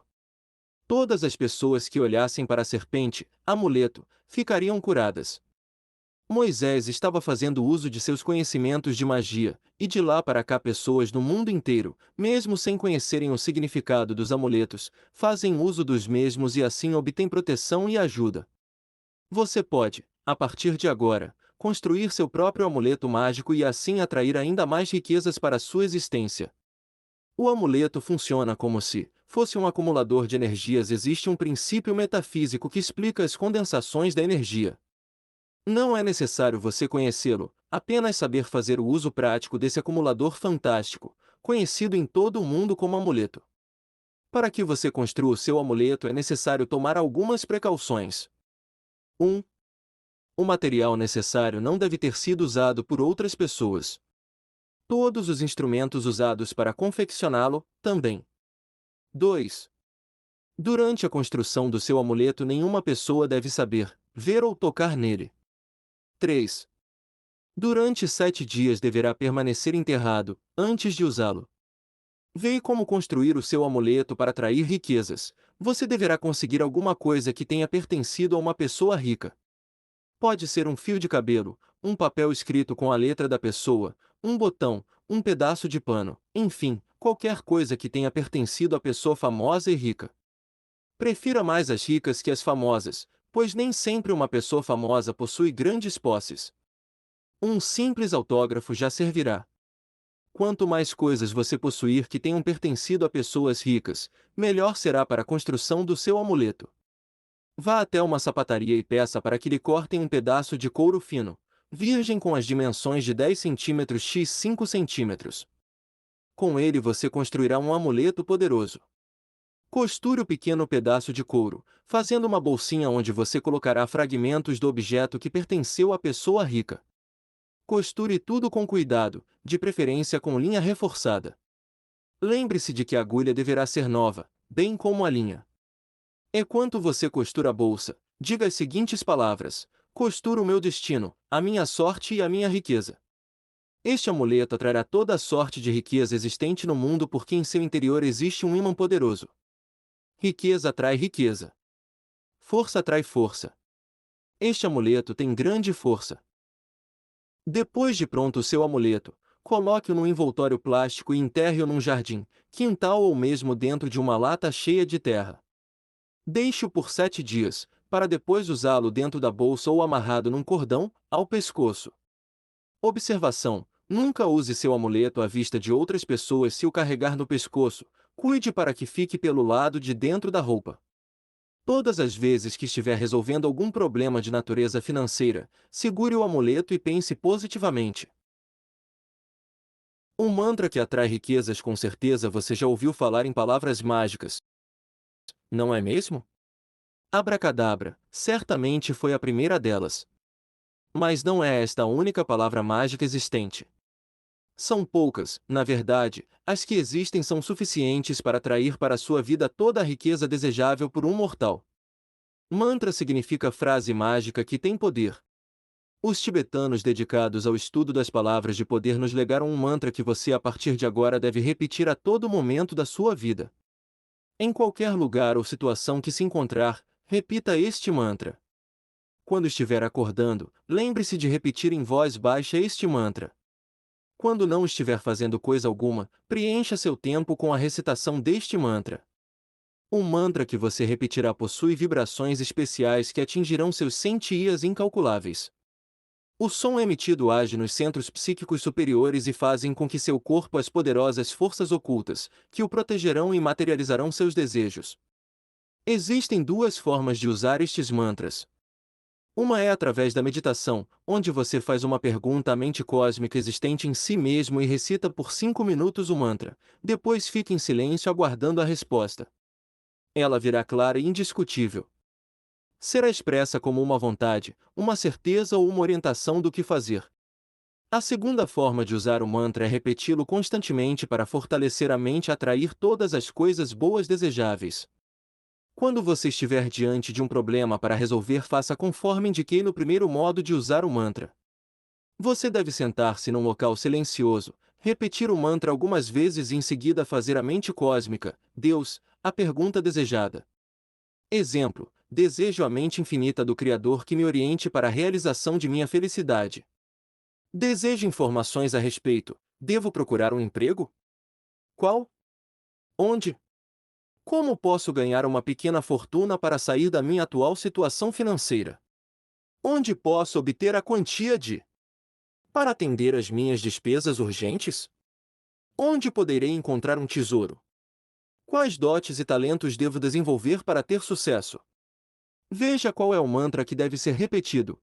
S8: Todas as pessoas que olhassem para a serpente, amuleto, ficariam curadas. Moisés estava fazendo uso de seus conhecimentos de magia, e de lá para cá pessoas no mundo inteiro, mesmo sem conhecerem o significado dos amuletos, fazem uso dos mesmos e assim obtêm proteção e ajuda. Você pode, a partir de agora, construir seu próprio amuleto mágico e assim atrair ainda mais riquezas para a sua existência. O amuleto funciona como se fosse um acumulador de energias. Existe um princípio metafísico que explica as condensações da energia. Não é necessário você conhecê-lo, apenas saber fazer o uso prático desse acumulador fantástico, conhecido em todo o mundo como amuleto. Para que você construa o seu amuleto é necessário tomar algumas precauções. 1. O material necessário não deve ter sido usado por outras pessoas. Todos os instrumentos usados para confeccioná-lo, também. 2. Durante a construção do seu amuleto nenhuma pessoa deve saber, ver ou tocar nele. 3. Durante 7 dias deverá permanecer enterrado, antes de usá-lo. Vê como construir o seu amuleto para atrair riquezas. Você deverá conseguir alguma coisa que tenha pertencido a uma pessoa rica. Pode ser um fio de cabelo, um papel escrito com a letra da pessoa, um botão, um pedaço de pano, enfim, qualquer coisa que tenha pertencido à pessoa famosa e rica. Prefira mais as ricas que as famosas, pois nem sempre uma pessoa famosa possui grandes posses. Um simples autógrafo já servirá. Quanto mais coisas você possuir que tenham pertencido a pessoas ricas, melhor será para a construção do seu amuleto. Vá até uma sapataria e peça para que lhe cortem um pedaço de couro fino, virgem com as dimensões de 10 cm x 5 cm. Com ele você construirá um amuleto poderoso. Costure o pequeno pedaço de couro, fazendo uma bolsinha onde você colocará fragmentos do objeto que pertenceu à pessoa rica. Costure tudo com cuidado, de preferência com linha reforçada. Lembre-se de que a agulha deverá ser nova, bem como a linha. Enquanto você costura a bolsa, diga as seguintes palavras: costuro o meu destino, a minha sorte e a minha riqueza. Este amuleto atrairá toda a sorte de riqueza existente no mundo porque em seu interior existe um ímã poderoso. Riqueza atrai riqueza. Força atrai força. Este amuleto tem grande força. Depois de pronto o seu amuleto, coloque-o num envoltório plástico e enterre-o num jardim, quintal ou mesmo dentro de uma lata cheia de terra. Deixe-o por 7 dias, para depois usá-lo dentro da bolsa ou amarrado num cordão, ao pescoço. Observação: nunca use seu amuleto à vista de outras pessoas se o carregar no pescoço, cuide para que fique pelo lado de dentro da roupa. Todas as vezes que estiver resolvendo algum problema de natureza financeira, segure o amuleto e pense positivamente. Um mantra que atrai riquezas. Com certeza você já ouviu falar em palavras mágicas, não é mesmo? Abracadabra, certamente foi a primeira delas. Mas não é esta a única palavra mágica existente. São poucas, na verdade, as que existem são suficientes para atrair para sua vida toda a riqueza desejável por um mortal. Mantra significa frase mágica que tem poder. Os tibetanos dedicados ao estudo das palavras de poder nos legaram um mantra que você a partir de agora deve repetir a todo momento da sua vida. Em qualquer lugar ou situação que se encontrar, repita este mantra. Quando estiver acordando, lembre-se de repetir em voz baixa este mantra. Quando não estiver fazendo coisa alguma, preencha seu tempo com a recitação deste mantra. O mantra que você repetirá possui vibrações especiais que atingirão seus sentias incalculáveis. O som emitido age nos centros psíquicos superiores e fazem com que seu corpo as poderosas forças ocultas, que o protegerão e materializarão seus desejos. Existem duas formas de usar estes mantras. Uma é através da meditação, onde você faz uma pergunta à mente cósmica existente em si mesmo e recita por 5 minutos o mantra, depois fica em silêncio aguardando a resposta. Ela virá clara e indiscutível. Será expressa como uma vontade, uma certeza ou uma orientação do que fazer. A segunda forma de usar o mantra é repeti-lo constantemente para fortalecer a mente e atrair todas as coisas boas desejáveis. Quando você estiver diante de um problema para resolver, faça conforme indiquei no primeiro modo de usar o mantra. Você deve sentar-se num local silencioso, repetir o mantra algumas vezes e em seguida fazer à mente cósmica, Deus, a pergunta desejada. Exemplo: desejo a mente infinita do Criador que me oriente para a realização de minha felicidade. Desejo informações a respeito. Devo procurar um emprego? Qual? Onde? Como posso ganhar uma pequena fortuna para sair da minha atual situação financeira? Onde posso obter a quantia de para atender às minhas despesas urgentes? Onde poderei encontrar um tesouro? Quais dotes e talentos devo desenvolver para ter sucesso? Veja qual é o mantra que deve ser repetido.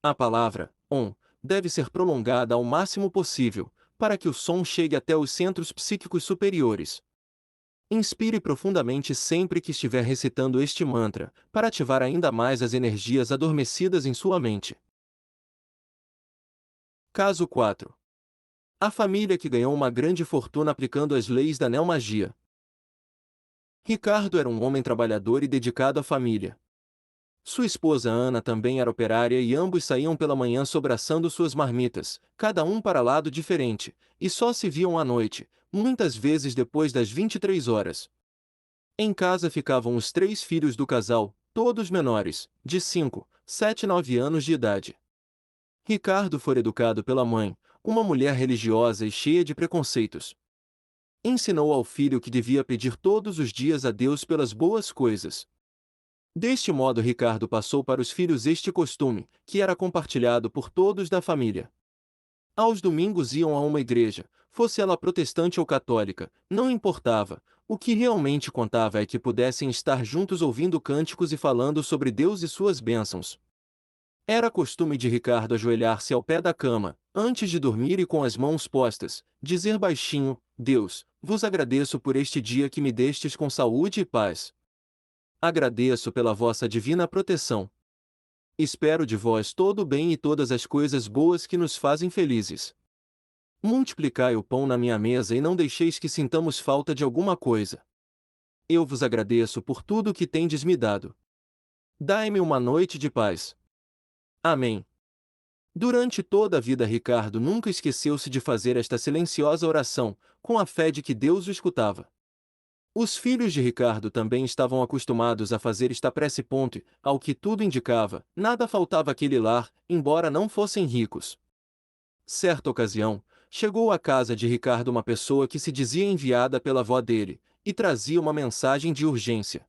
S8: A palavra Om deve ser prolongada ao máximo possível, para que o som chegue até os centros psíquicos superiores. Inspire profundamente sempre que estiver recitando este mantra, para ativar ainda mais as energias adormecidas em sua mente. Caso 4. A família que ganhou uma grande fortuna aplicando as leis da neomagia. Ricardo era um homem trabalhador e dedicado à família. Sua esposa Ana também era operária e ambos saíam pela manhã sobraçando suas marmitas, cada um para lado diferente, e só se viam à noite, muitas vezes depois das 23 horas. Em casa ficavam os 3 filhos do casal, todos menores, de 5, 7 e 9 anos de idade. Ricardo foi educado pela mãe, uma mulher religiosa e cheia de preconceitos. Ensinou ao filho que devia pedir todos os dias a Deus pelas boas coisas. Deste modo Ricardo passou para os filhos este costume, que era compartilhado por todos da família. Aos domingos iam a uma igreja, fosse ela protestante ou católica, não importava, o que realmente contava é que pudessem estar juntos ouvindo cânticos e falando sobre Deus e suas bênçãos. Era costume de Ricardo ajoelhar-se ao pé da cama, antes de dormir e com as mãos postas, dizer baixinho: Deus, vos agradeço por este dia que me destes com saúde e paz. Agradeço pela vossa divina proteção. Espero de vós todo o bem e todas as coisas boas que nos fazem felizes. Multiplicai o pão na minha mesa e não deixeis que sintamos falta de alguma coisa. Eu vos agradeço por tudo o que tendes me dado. Dai-me uma noite de paz. Amém. Durante toda a vida Ricardo nunca esqueceu-se de fazer esta silenciosa oração, com a fé de que Deus o escutava. Os filhos de Ricardo também estavam acostumados a fazer esta prece. Ao que tudo indicava, nada faltava àquele lar, embora não fossem ricos. Certa ocasião, chegou à casa de Ricardo uma pessoa que se dizia enviada pela avó dele, e trazia uma mensagem de urgência.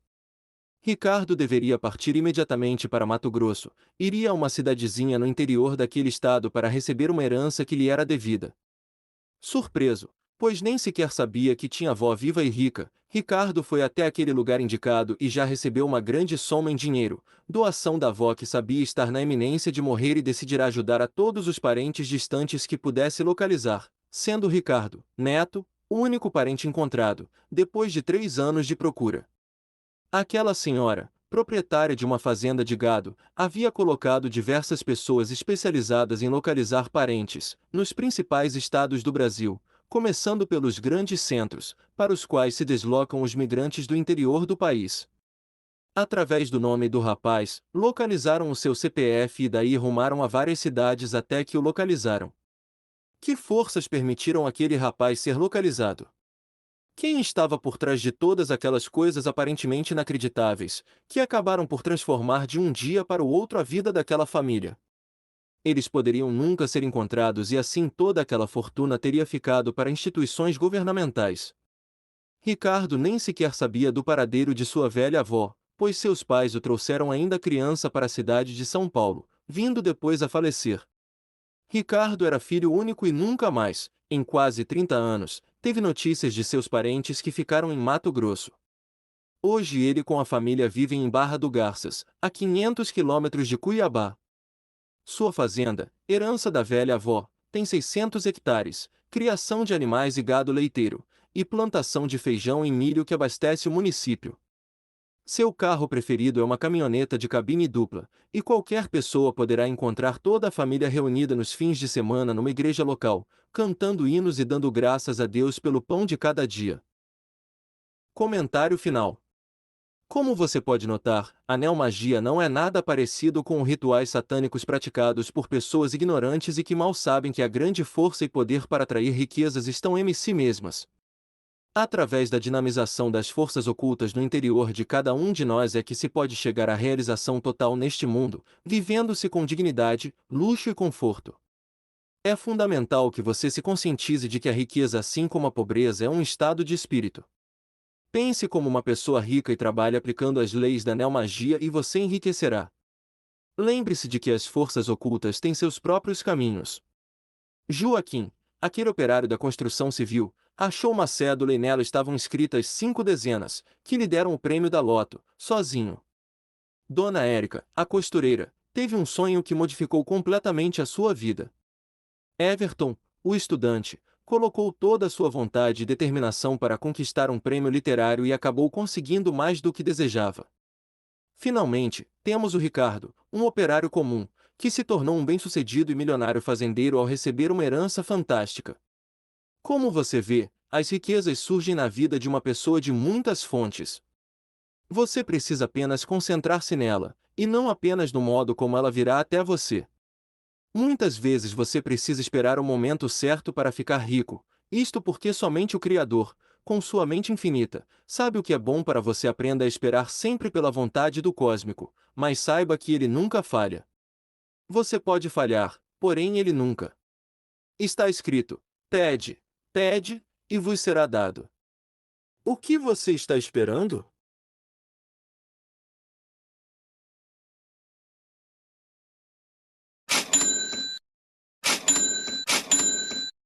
S8: Ricardo deveria partir imediatamente para Mato Grosso, iria a uma cidadezinha no interior daquele estado para receber uma herança que lhe era devida. Surpreso, pois nem sequer sabia que tinha avó viva e rica, Ricardo foi até aquele lugar indicado e já recebeu uma grande soma em dinheiro, doação da avó que sabia estar na iminência de morrer e decidirá ajudar a todos os parentes distantes que pudesse localizar, sendo Ricardo, neto, o único parente encontrado, depois de 3 anos de procura. Aquela senhora, proprietária de uma fazenda de gado, havia colocado diversas pessoas especializadas em localizar parentes, nos principais estados do Brasil, começando pelos grandes centros, para os quais se deslocam os migrantes do interior do país. Através do nome do rapaz, localizaram o seu CPF e daí rumaram a várias cidades até que o localizaram. Que forças permitiram aquele rapaz ser localizado? Quem estava por trás de todas aquelas coisas aparentemente inacreditáveis, que acabaram por transformar de um dia para o outro a vida daquela família? Eles poderiam nunca ser encontrados e assim toda aquela fortuna teria ficado para instituições governamentais. Ricardo nem sequer sabia do paradeiro de sua velha avó, pois seus pais o trouxeram ainda criança para a cidade de São Paulo, vindo depois a falecer. Ricardo era filho único e nunca mais, em quase 30 anos, teve notícias de seus parentes que ficaram em Mato Grosso. Hoje ele com a família vivem em Barra do Garças, a 500 quilômetros de Cuiabá. Sua fazenda, herança da velha avó, tem 600 hectares, criação de animais e gado leiteiro, e plantação de feijão e milho que abastece o município. Seu carro preferido é uma caminhoneta de cabine dupla, e qualquer pessoa poderá encontrar toda a família reunida nos fins de semana numa igreja local, cantando hinos e dando graças a Deus pelo pão de cada dia. Comentário final. Como você pode notar, a neomagia não é nada parecido com rituais satânicos praticados por pessoas ignorantes e que mal sabem que a grande força e poder para atrair riquezas estão em si mesmas. Através da dinamização das forças ocultas no interior de cada um de nós é que se pode chegar à realização total neste mundo, vivendo-se com dignidade, luxo e conforto. É fundamental que você se conscientize de que a riqueza, assim como a pobreza, é um estado de espírito. Pense como uma pessoa rica e trabalhe aplicando as leis da neomagia e você enriquecerá. Lembre-se de que as forças ocultas têm seus próprios caminhos. Joaquim, aquele operário da construção civil, achou uma cédula e nela estavam escritas 5 dezenas, que lhe deram o prêmio da loto, sozinho. Dona Érica, a costureira, teve um sonho que modificou completamente a sua vida. Everton, o estudante, colocou toda a sua vontade e determinação para conquistar um prêmio literário e acabou conseguindo mais do que desejava. Finalmente, temos o Ricardo, um operário comum, que se tornou um bem-sucedido e milionário fazendeiro ao receber uma herança fantástica. Como você vê, as riquezas surgem na vida de uma pessoa de muitas fontes. Você precisa apenas concentrar-se nela, e não apenas no modo como ela virá até você. Muitas vezes você precisa esperar o momento certo para ficar rico, isto porque somente o Criador, com sua mente infinita, sabe o que é bom para você. Aprenda a esperar sempre pela vontade do cósmico, mas saiba que ele nunca falha. Você pode falhar, porém ele nunca. Está escrito: pede, pede, e vos será dado. O que você está esperando?